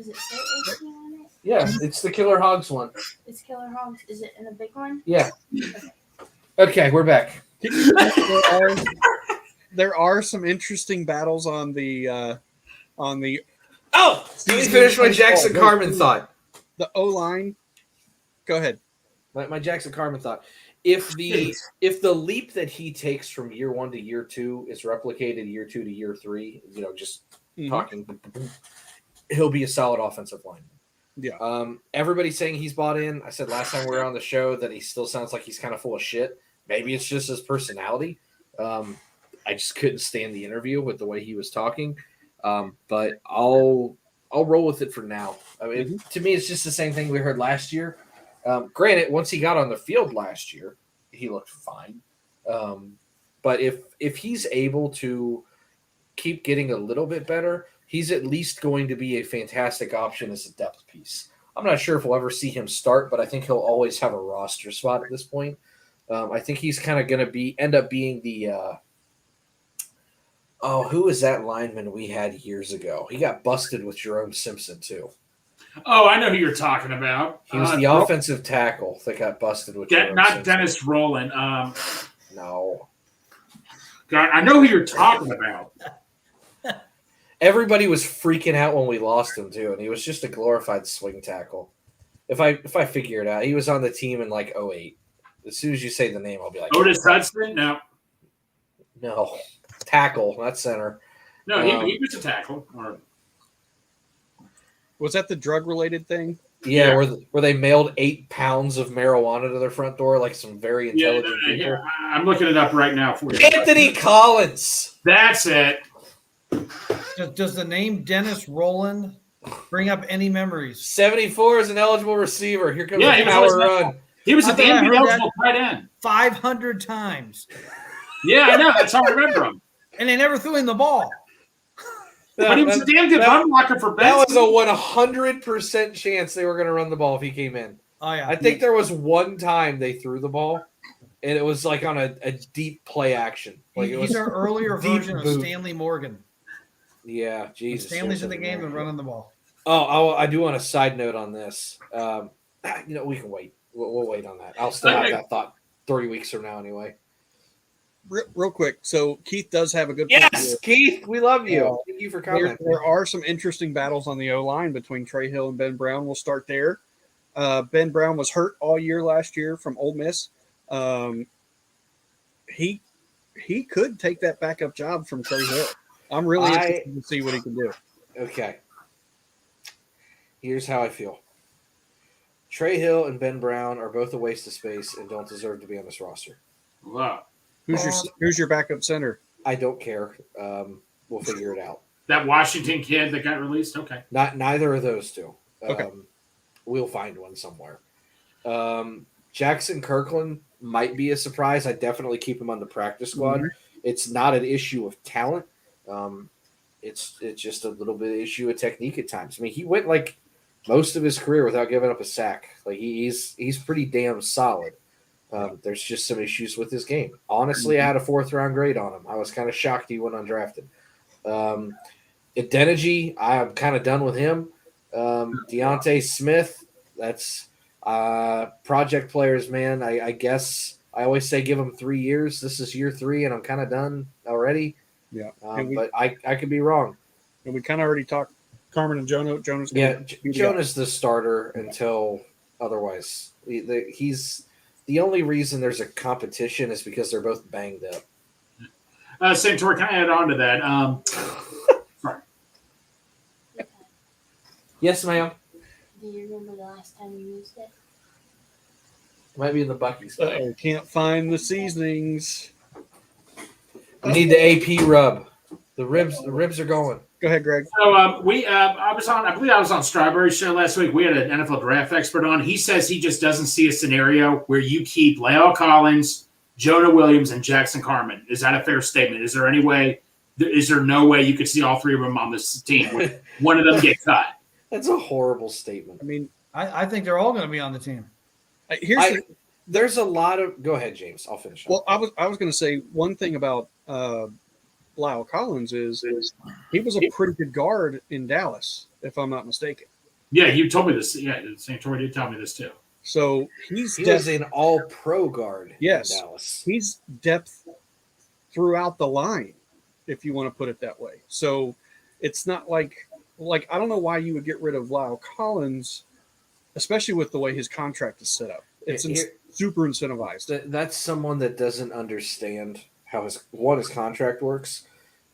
it say AP on it? Yeah, it's the Killer Hogs one. It's Killer Hogs. Is it in a big one? Yeah. Okay, we're back. There are some interesting battles on the Oh, let me finish my Jackson Carman thought. The O line. Go ahead. My Jackson Carman thought. If the leap that he takes from year 1 to year 2 is replicated year 2 to year 3, just Mhm. talking, he'll be a solid offensive lineman. Yeah. Everybody's saying he's bought in. I said last time we were on the show that he still sounds like he's kind of full of shit. Maybe it's just his personality. I just couldn't stand the interview with the way he was talking. But I'll roll with it for now. I mean, to me, it's just the same thing we heard last year. Granted, once he got on the field last year, he looked fine. But if he's able to keep getting a little bit better, he's at least going to be a fantastic option as a depth piece. I'm not sure if we'll ever see him start, but I think he'll always have a roster spot at this point. I think he's kind of going to end up being the who was that lineman we had years ago? He got busted with Jerome Simpson too. Oh, I know who you're talking about. He was the offensive tackle that got busted with Jerome not Simpson. Dennis Rowland. No. God, I know who you're talking about. Everybody was freaking out when we lost him too, and he was just a glorified swing tackle. If I figure it out, he was on the team in like 2008. As soon as you say the name, I'll be like, Otis Hudson? no, tackle, not center. No, he was a tackle. Was that the drug related thing? Yeah, where they mailed 8 pounds of marijuana to their front door, like some very Yeah, intelligent people. I'm looking it up right now for you. Anthony Collins. That's it. Does the name Dennis Roland bring up any memories? 74 is an eligible receiver. Here comes Yeah, the he was power listening. run. He was I a thought I damn good heard that. eligible tight end. 500 times. Yeah, I know. That's how I remember him. And they never threw him the ball. But he was a damn good run blocker for That Benson. was a 100% chance they were going to run the ball if he came in. Oh, yeah. I think there was one time they threw the ball, and it was like on a deep play action. Like it was He's our earlier deep version of boot. Stanley Morgan. Yeah, When Jesus. Stanley's in the game and running the ball. Oh, I do want a side note on this. We can wait. We'll wait on that. I'll still have that thought 3 weeks from now anyway. Real quick. So Keith does have a good point Yes, here. Keith, we love you. Thank you for commenting. There are some interesting battles on the O-line between Trey Hill and Ben Brown. We'll start there. Ben Brown was hurt all year last year from Ole Miss. He could take that backup job from Trey Hill. I'm really interested to see what he can do. Okay. Here's how I feel. Trey Hill and Ben Brown are both a waste of space and don't deserve to be on this roster. Wow. Who's your backup center? I don't care. We'll figure it out. That Washington kid that got released? Okay. Neither of those two. Okay. We'll find one somewhere. Jackson Kirkland might be a surprise. I definitely keep him on the practice squad. Mm-hmm. It's not an issue of talent. It's just a little bit of issue of technique at times. I mean, he went like most of his career without giving up a sack. Like he's pretty damn solid. There's just some issues with his game. Honestly, I had a 4th-round grade on him. I was kind of shocked he went undrafted. Adeniji, I'm kind of done with him. Deontay Smith, that's project players, man. I guess I always say give them 3 years. This is year 3, and I'm kind of done already. Yeah. But I could be wrong. And we kind of already talked Carmen and Jonah. Jonah's Jonah's the starter until otherwise. He's the only reason there's a competition is because they're both banged up. Santor, can I add on to that? Sorry. Yes, ma'am. Do you remember the last time you used it? Might be in the Buc-ee's. Can't find the seasonings. We need the AP rub. The ribs are going. Go ahead, Greg. So I believe I was on Strawberry's show last week. We had an NFL draft expert on. He says he just doesn't see a scenario where you keep La'el Collins, Jonah Williams, and Jackson Carman. Is that a fair statement? Is there no way you could see all 3 of them on this team where one of them get cut? That's a horrible statement. I mean, I think they're all going to be on the team. There's a lot of. Go ahead, James. I'll finish. Well, I was going to say one thing about Lyle Collins is he was a pretty good guard in Dallas, if I'm not mistaken. Yeah, you told me this. Yeah, Santori did tell me this too. So he was an all-pro guard. Yes, in Dallas. He's depth throughout the line, if you want to put it that way. So it's not like I don't know why you would get rid of Lyle Collins, especially with the way his contract is set up. It's super incentivized. That's someone that doesn't understand how his contract works,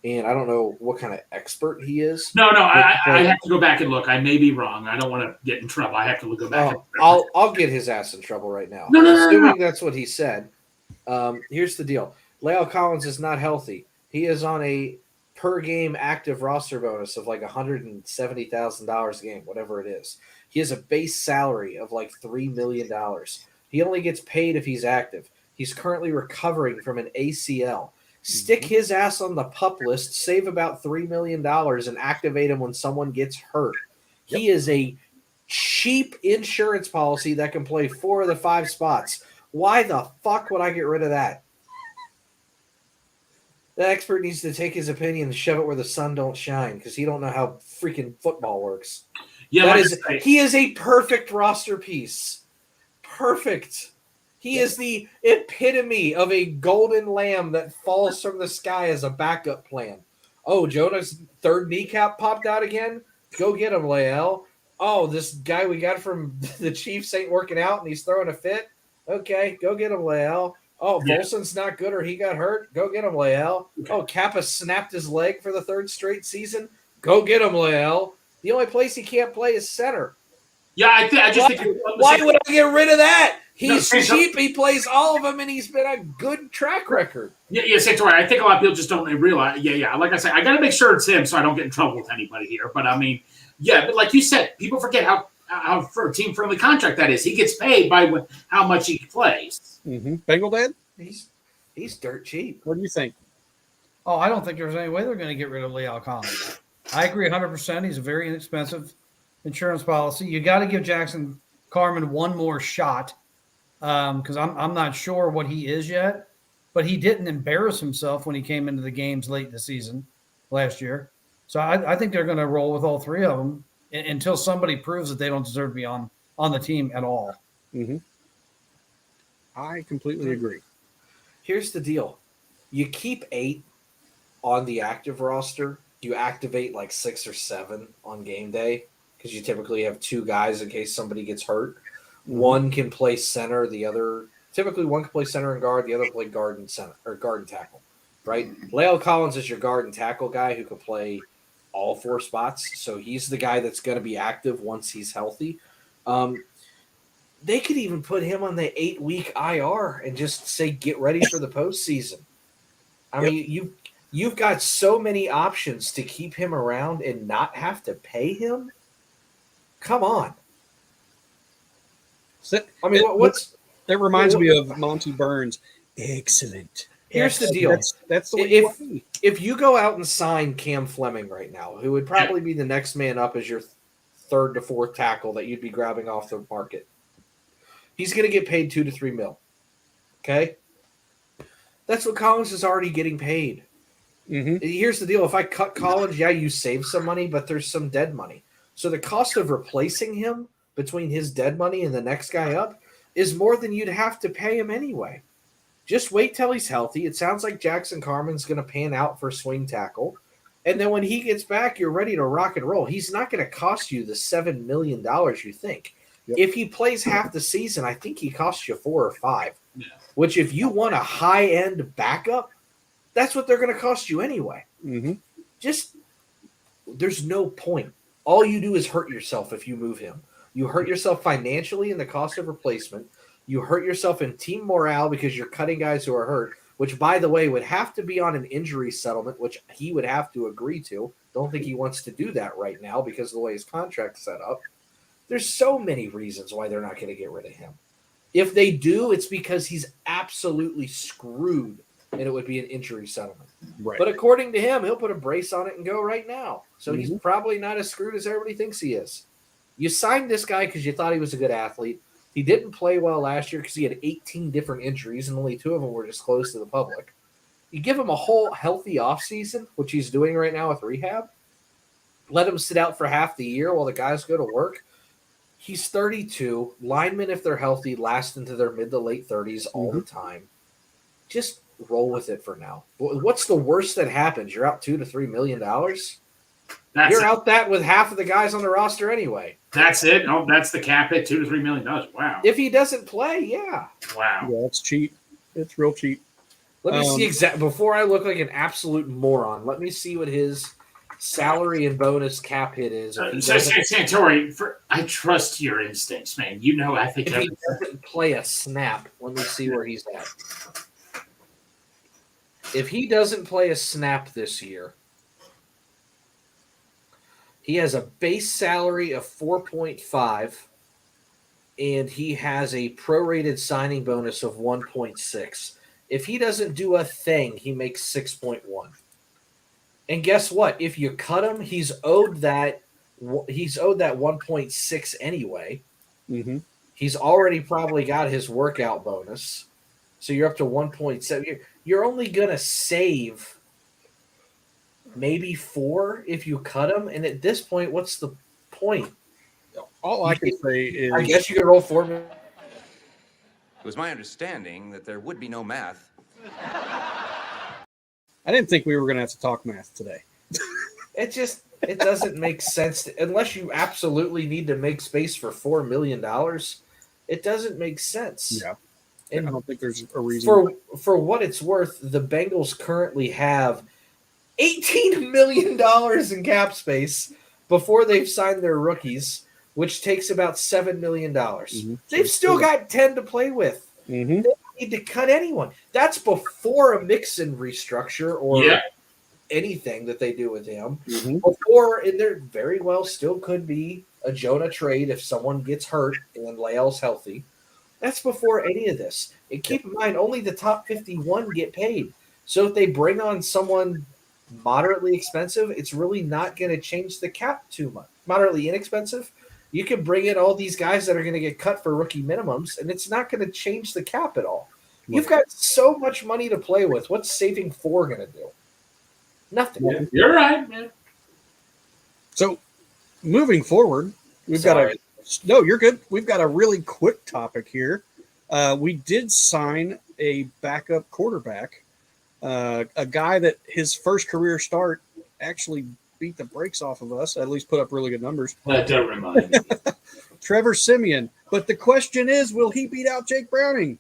and I don't know what kind of expert he is. No, I have to go back and look. I may be wrong. I don't want to get in trouble. I have to go back. I'll get his ass in trouble right now. No. That's what he said. Here's the deal: La'el Collins is not healthy. He is on a per game active roster bonus of like $170,000 a game, whatever it is. He has a base salary of like $3 million. He only gets paid if he's active. He's currently recovering from an ACL. Stick his ass on the PUP list, save about $3 million, and activate him when someone gets hurt. Yep. He is a cheap insurance policy that can play 4 of the 5 spots. Why the fuck would I get rid of that? The expert needs to take his opinion and shove it where the sun don't shine because he don't know how freaking football works. Yeah, he is a perfect roster piece. Perfect. He is the epitome of a golden lamb that falls from the sky as a backup plan. Oh, Jonah's 3rd kneecap popped out again? Go get him, La'el. Oh, this guy we got from the Chiefs ain't working out and he's throwing a fit? Okay, go get him, La'el. Oh, Volson's not good or he got hurt? Go get him, La'el. Okay. Oh, Kappa snapped his leg for the 3rd straight season? Go get him, La'el. The only place he can't play is center. Yeah, I just think. Why would I get rid of that? He's cheap. He plays all of them, and he's been a good track record. Yeah, Santori. I think a lot of people just don't realize. Yeah. Like I said, I got to make sure it's him so I don't get in trouble with anybody here. But I mean, yeah. But like you said, people forget how for a team friendly contract that is. He gets paid by how much he plays. Mm-hmm. Bengal Dad? He's dirt cheap. What do you think? Oh, I don't think there's any way they're going to get rid of Leo Collins. I agree 100%. He's a very inexpensive insurance policy. You got to give Jackson Carman one more shot because I'm not sure what he is yet, but he didn't embarrass himself when he came into the games late in the season last year. So I think they're going to roll with all three of them until somebody proves that they don't deserve to be on the team at all. Mm-hmm. I completely agree. Here's the deal. You keep 8 on the active roster. You activate like 6 or 7 on game day because you typically have 2 guys in case somebody gets hurt. Mm-hmm. One can play center, typically one can play center and guard, the other play guard and center or guard and tackle, right? Leo Collins is your guard and tackle guy who can play all 4 spots. So he's the guy that's going to be active once he's healthy. They could even put him on the 8-week IR and just say, get ready for the postseason. I mean, you've got so many options to keep him around and not have to pay him. Come on. I mean, that reminds me of Monty Burns. Excellent. Here's the deal. That's the way if you go out and sign Cam Fleming right now, who would probably be the next man up as your 3rd to 4th tackle that you'd be grabbing off the market, he's going to get paid $2 to $3 million. Okay? That's what Collins is already getting paid. Mm-hmm. Here's the deal. If I cut Collins, yeah, you save some money, but there's some dead money. So the cost of replacing him between his dead money and the next guy up is more than you'd have to pay him anyway. Just wait till he's healthy. It sounds like Jackson Carman's going to pan out for swing tackle. And then when he gets back, you're ready to rock and roll. He's not going to cost you the $7 million you think. Yep. If he plays half the season, I think he costs you 4 or 5. Yeah. Which if you want a high-end backup, that's what they're going to cost you anyway. Mm-hmm. There's no point. All you do is hurt yourself if you move him. You hurt yourself financially in the cost of replacement. You hurt yourself in team morale because you're cutting guys who are hurt, which, by the way, would have to be on an injury settlement, which he would have to agree to. Don't think he wants to do that right now because of the way his contract's set up. There's so many reasons why they're not going to get rid of him. If they do, it's because he's absolutely screwed, and it would be an injury settlement. Right. But according to him, he'll put a brace on it and go right now. So he's probably not as screwed as everybody thinks he is. You signed this guy because you thought he was a good athlete. He didn't play well last year because he had 18 different injuries, and only 2 of them were disclosed to the public. You give him a whole healthy offseason, which he's doing right now with rehab. Let him sit out for half the year while the guys go to work. He's 32. Linemen, if they're healthy, last into their mid to late 30s all the time. Just roll with it for now. What's the worst that happens? You're out $2 to $3 million. You're out that with half of the guys on the roster anyway. That's it. Oh, that's the cap hit, $2 to $3 million. Wow. If he doesn't play, yeah. Wow. Yeah, it's cheap. It's real cheap. Let me see before I look like an absolute moron. Let me see what his salary and bonus cap hit is. Santori, I trust your instincts, man. You know, I think if he doesn't play a snap, let me see where he's at. If he doesn't play a snap this year, he has a base salary of 4.5, and he has a prorated signing bonus of 1.6. If he doesn't do a thing, he makes 6.1. And guess what? If you cut him, he's owed that 1.6 anyway. Mm-hmm. He's already probably got his workout bonus, so you're up to 1.7. You're only gonna save maybe 4 if you cut him, and at this point, what's the point? All I can say is, I guess you could roll 4 million. It was my understanding that there would be no math. I didn't think we were going to have to talk math today. It doesn't make sense unless you absolutely need to make space for $4 million. It doesn't make sense. Yeah, and I don't think there's a reason. For what it's worth, the Bengals currently have $18 million in cap space before they've signed their rookies. which takes about $7 million. Mhm. They've still got 10 to play with. Mhm. They don't need to cut anyone. That's before a Mixon restructure or Yeah. anything that they do with him. Mhm. Before, and there very well still could be a Jonah trade if someone gets hurt and Lael's healthy. That's before any of this. And keep in mind, only the top 51 get paid. So if they bring on someone moderately expensive, it's really not going to change the cap too much. Moderately inexpensive, you can bring in all these guys that are going to get cut for rookie minimums, and it's not going to change the cap at all. You've got so much money to play with. What's saving 4 going to do? Nothing. Yeah, you're right, man. So, moving forward, no, you're good. We've got a really quick topic here. We did sign a backup quarterback, a guy that his first career start actually beat the brakes off of us, at least put up really good numbers. That don't remind me. Trevor Siemian. But the question is, will he beat out Jake Browning?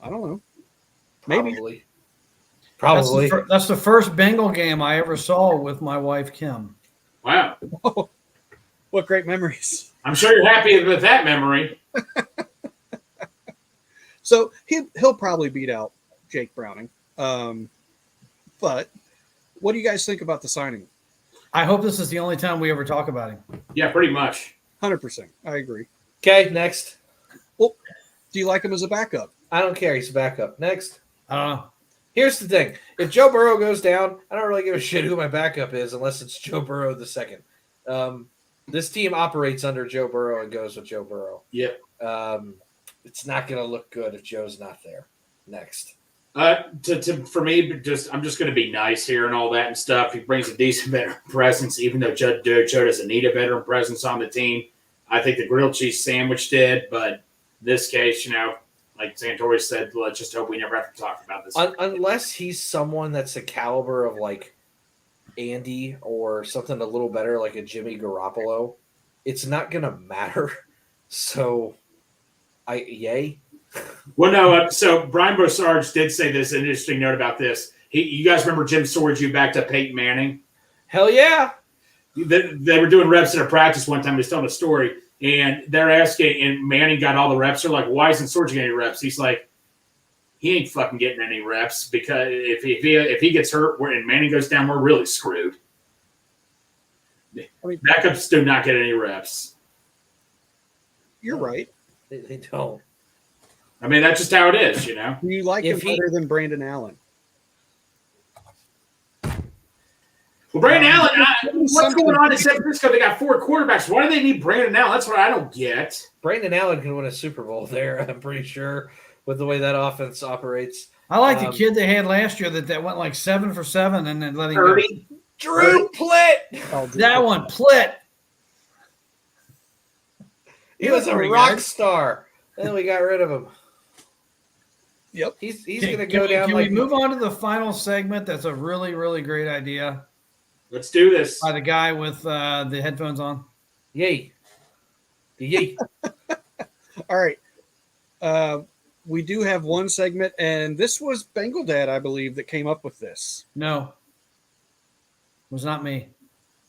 I don't know. Maybe. Probably. That's the first Bengal game I ever saw with my wife, Kim. Wow. What great memories. I'm sure you're happy with that memory. So he'll probably beat out Jake Browning. But what do you guys think about the signing? I hope this is the only time we ever talk about him. Yeah, pretty much. 100%. I agree. Okay, next. Well, do you like him as a backup? I don't care. He's a backup. Next. I don't know. Here's the thing. If Joe Burrow goes down, I don't really give a shit who my backup is unless it's Joe Burrow the second. This team operates under Joe Burrow and goes with Joe Burrow. Yep. It's not going to look good if Joe's not there. Next. For me, I'm just going to be nice here and all that and stuff. He brings a decent veteran presence, even though Joe doesn't need a veteran presence on the team. I think the grilled cheese sandwich did, but in this case, like Santori said, let's just hope we never have to talk about this. Unless he's someone that's the caliber of like Andy or something a little better like a Jimmy Garoppolo, it's not going to matter. So, yay. Well, no. So Brian Bosarge did say this. An interesting note about this. You guys remember Jim Sorge back to Peyton Manning? Hell yeah. They were doing reps in a practice one time. He's telling a story, and they're asking, and Manning got all the reps. They're like, "Why isn't Sorge getting any reps?" He's like, "He ain't fucking getting any reps because if he gets hurt and Manning goes down, we're really screwed." Backups do not get any reps. You're right. They don't. I mean, that's just how it is, Do you like him better than Brandon Allen? Well, Brandon Allen, what's going on in San Francisco? They got 4 quarterbacks. Why do they need Brandon Allen? That's what I don't get. Brandon Allen can win a Super Bowl there, I'm pretty sure, with the way that offense operates. I like the kid they had last year that went like 7 for 7 and then let him go. Drew Plitt. That one, Plitt. He was a rock star. Then we got rid of him. Yep. He's going to go down. Can we move on to the final segment? That's a really, really great idea. Let's do this. By the guy with the headphones on. Yay. Yay. All right. We do have one segment, and this was Bengal Dad, I believe, that came up with this. No. It was not me.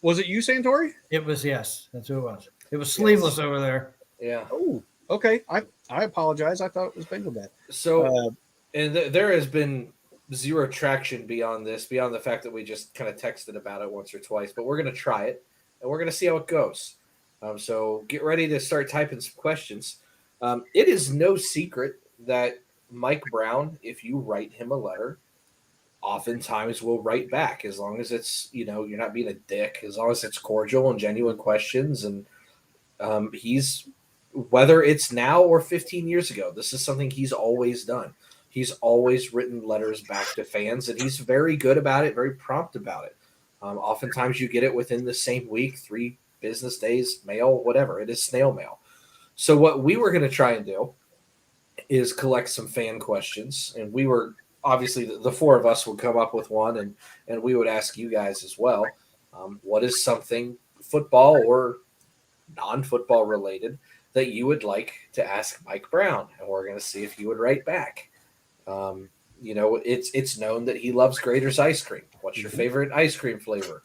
Was it you, Santori? It was, yes. That's who it was. It was Sleeveless over there. Yeah. Oh, okay. I apologize. I thought it was Bengal Dad. So, and there has been zero traction beyond this, beyond the fact that we just kind of texted about it once or twice, but we're going to try it, and we're going to see how it goes. So get ready to start typing some questions. It is no secret that Mike Brown, if you write him a letter, oftentimes will write back as long as it's, you're not being a dick, as long as it's cordial and genuine questions. And he's, whether it's now or 15 years ago, this is something he's always done. He's always written letters back to fans, and he's very good about it, very prompt about it. Oftentimes you get it within the same week, 3 business days, mail, whatever. It is snail mail. So what we were going to try and do is collect some fan questions, and we were obviously the 4 of us would come up with one, and we would ask you guys as well. What is something football or non-football related that you would like to ask Mike Brown? And we're going to see if he would write back. It's known that he loves Grater's ice cream. What's your favorite ice cream flavor?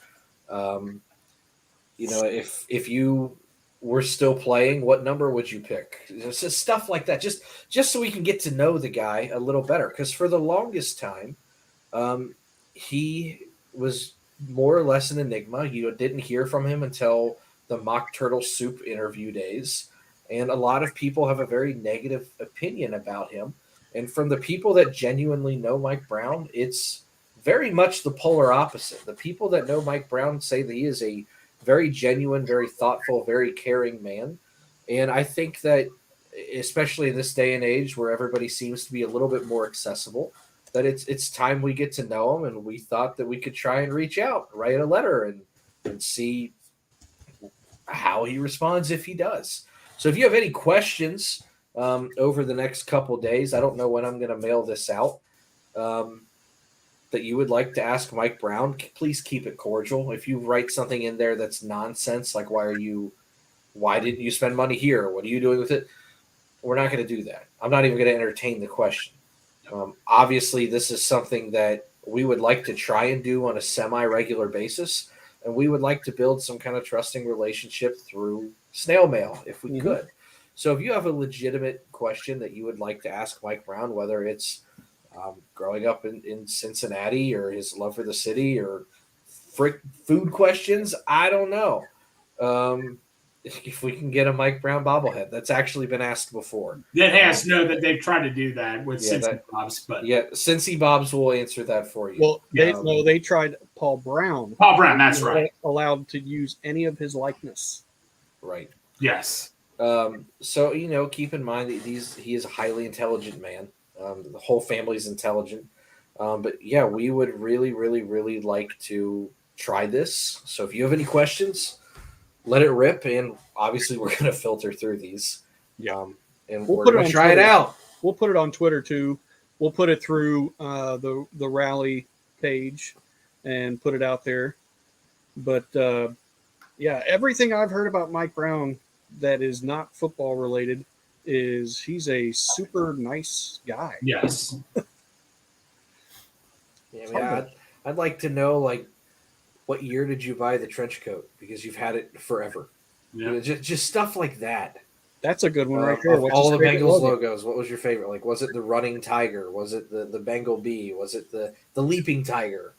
if you were still playing, what number would you pick? It's just stuff like that, just so we can get to know the guy a little better. Because for the longest time, he was more or less an enigma. You didn't hear from him until the mock turtle soup interview days, and a lot of people have a very negative opinion about him. And from the people that genuinely know Mike Brown, it's very much the polar opposite. The people that know Mike Brown say that he is a very genuine, very thoughtful, very caring man. And I think that, especially in this day and age where everybody seems to be a little bit more accessible, that it's time we get to know him. And we thought that we could try and reach out, write a letter, and see how he responds if he does. So if you have any questions over the next couple days, I don't know when I'm going to mail this out, that you would like to ask Mike Brown, please keep it cordial. If you write something in there that's nonsense, like why didn't you spend money here? What are you doing with it? We're not going to do that. I'm not even going to entertain the question. Obviously, this is something that we would like to try and do on a semi-regular basis, and we would like to build some kind of trusting relationship through snail mail if we could. So if you have a legitimate question that you would like to ask Mike Brown, whether it's growing up in Cincinnati or his love for the city or food questions, I don't know. If we can get a Mike Brown bobblehead, that's actually been asked before. That they've tried to do that with Cincy Bobs, but Cincy Bobs will answer that for you. Well, they tried Paul Brown. Paul Brown, that's right. Allowed to use any of his likeness. Right. Yes. So keep in mind that he is a highly intelligent man. The whole family's intelligent. But yeah, we would really, really, really like to try this. So if you have any questions, let it rip. And obviously we're going to filter through these. And we're going to try it out. We'll put it on Twitter too. We'll put it through the rally page and put it out there. But yeah, everything I've heard about Mike Brown that is not football related is he's a super nice guy. Yes. I'd like to know, what year did you buy the trench coat? Because you've had it forever. Yeah. Just stuff like that. That's a good one right there. All the Bengals logos. What was your favorite? Was it the running tiger? Was it the Bengal bee? Was it the leaping tiger?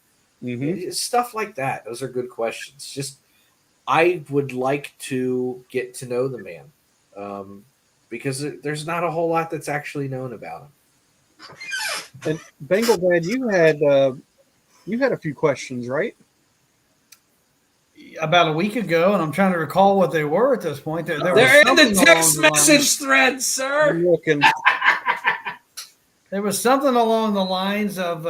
Stuff like that. Those are good questions. I would like to get to know the man. Because there's not a whole lot that's actually known about him. And Bengal Dad, you had a few questions, right? About a week ago, and I'm trying to recall what they were at this point. They're in the text message thread, sir. I'm looking. There was something along the lines of,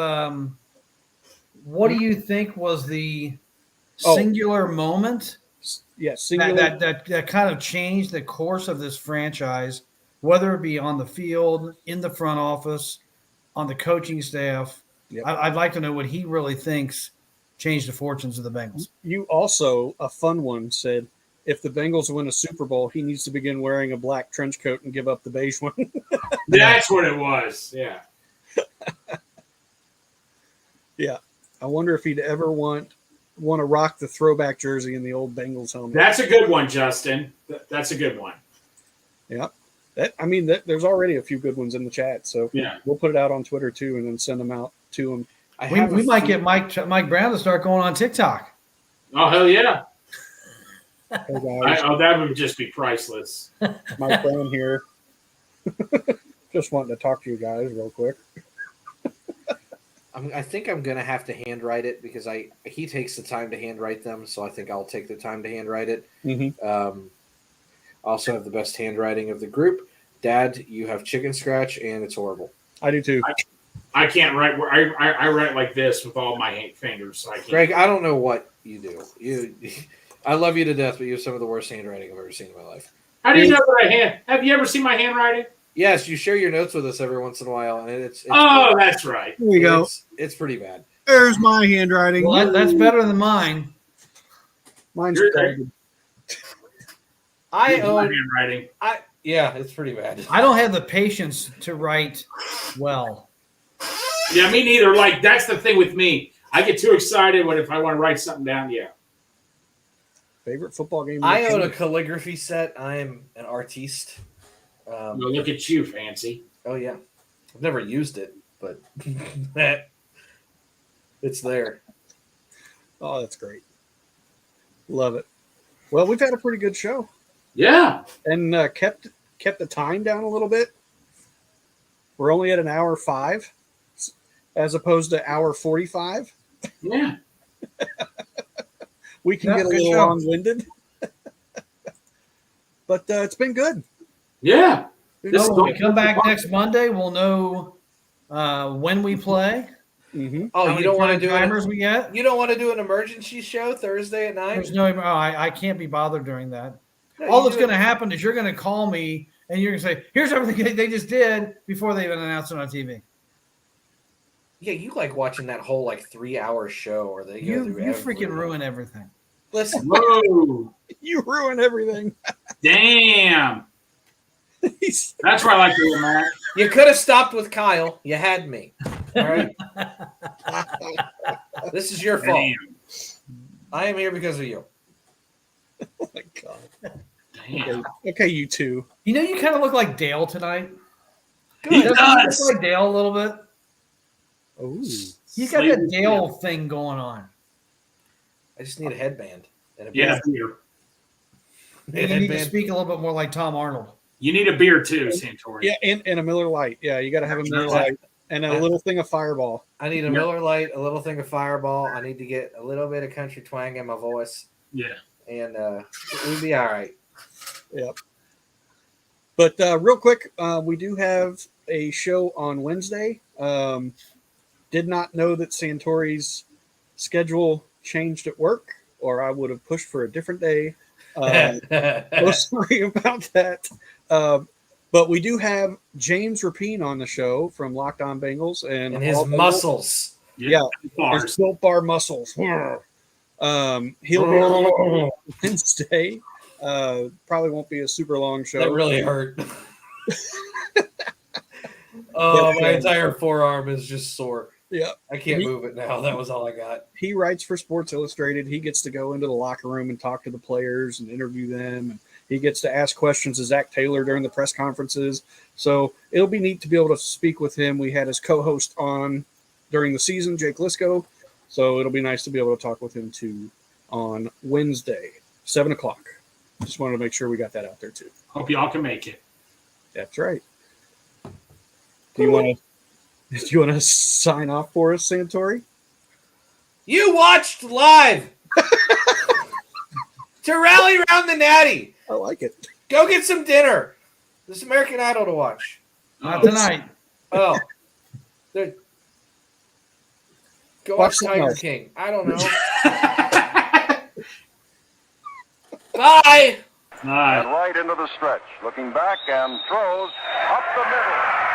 what do you think was the singular moment? Yes, that kind of changed the course of this franchise, whether it be on the field, in the front office, on the coaching staff. Yep. I'd like to know what he really thinks changed the fortunes of the Bengals. You also, a fun one, said if the Bengals win a Super Bowl, he needs to begin wearing a black trench coat and give up the beige one. That's what it was. Yeah. Yeah. I wonder if he'd ever want to rock the throwback jersey in the old Bengals helmet. That's a good one, Justin. That's a good one. Yeah. There's already a few good ones in the chat, so we'll put it out on Twitter too, and then send them out to him. We might get Mike Brown to start going on TikTok. Oh, hell yeah. Hey guys, that would just be priceless. Mike Brown here. Just wanting to talk to you guys real quick. I think I'm going to have to handwrite it because he takes the time to handwrite them, so I think I'll take the time to handwrite it. Also have the best handwriting of the group. Dad, you have chicken scratch, and it's horrible. I do too. I can't write. I write like this with all my fingers. So I can't. Greg, I don't know what you do. I love you to death, but you have some of the worst handwriting I've ever seen in my life. How do you know that Have you ever seen my handwriting? Yes, you share your notes with us every once in a while, and it's that's right. Here we go. It's pretty bad. There's my handwriting. Well, that's better than mine. Mine's garbage. I own handwriting. Yeah, it's pretty bad. I don't have the patience to write well. Yeah, me neither. That's the thing with me. I get too excited if I want to write something down. Yeah. Favorite football game? I own a calligraphy set. I am an artiste. Well, look at you, fancy. Oh yeah, I've never used it, but it's there. Oh, that's great. Love it. Well, we've had a pretty good show. Yeah. And kept the time down a little bit. We're only at an hour 5 as opposed to hour 45. Yeah. We can get a little long-winded. But it's been good. Yeah. When we come back next Monday, we'll know when we play. Mm-hmm. Oh, you don't want to do timers we get? You don't want to do an emergency show Thursday at 9? There's no. I can't be bothered during that. No, All that's going to happen is you're going to call me and you're going to say, "Here's everything they just did," before they even announced it on TV. Yeah, you like watching that whole 3-hour show, or they go through. You freaking ruin everything. Listen, whoa, you ruin everything. Damn. That's where I like doing that. You could have stopped with Kyle. You had me. All right. This is your fault. Damn. I am here because of you. Oh my god. Damn. Okay, you two. You know, you kind of look like Dale tonight. He Doesn't does. he look like Dale a little bit? Oh, He's got that Dale thing going on. I just need a headband. And a Yeah, beer. You need to speak a little bit more like Tom Arnold. You need a beer too, Santori. Yeah, and a Miller Lite. Yeah, you got to have a Miller Lite and a little thing of Fireball. I need a Miller Lite, a little thing of Fireball. I need to get a little bit of country twang in my voice. Yeah. And we'll be all right. Yep. But real quick, we do have a show on Wednesday. Did not know that Santori's schedule changed at work, or I would have pushed for a different day. So sorry about that. But we do have James Rapine on the show from Locked On Bengals and his muscles. Yeah, his Built Bar muscles. He'll be on Wednesday. Probably won't be a super long show. That really hurt. Oh, my entire forearm is just sore. Yeah, I can't move it now. That was all I got. He writes for Sports Illustrated. He gets to go into the locker room and talk to the players and interview them. And he gets to ask questions to Zach Taylor during the press conferences. So it'll be neat to be able to speak with him. We had his co-host on during the season, Jake Lisco. So it'll be nice to be able to talk with him too on Wednesday, 7 o'clock. Just wanted to make sure we got that out there too. Hope y'all can make it. That's right. Do you want to sign off for us, Santori? You watched live to rally around the Natty. I like it. Go get some dinner. There's American Idol to watch. Not tonight. Oh. Go watch Tiger else. King. I don't know. Bye. All right. And right into the stretch. Looking back and throws up the middle.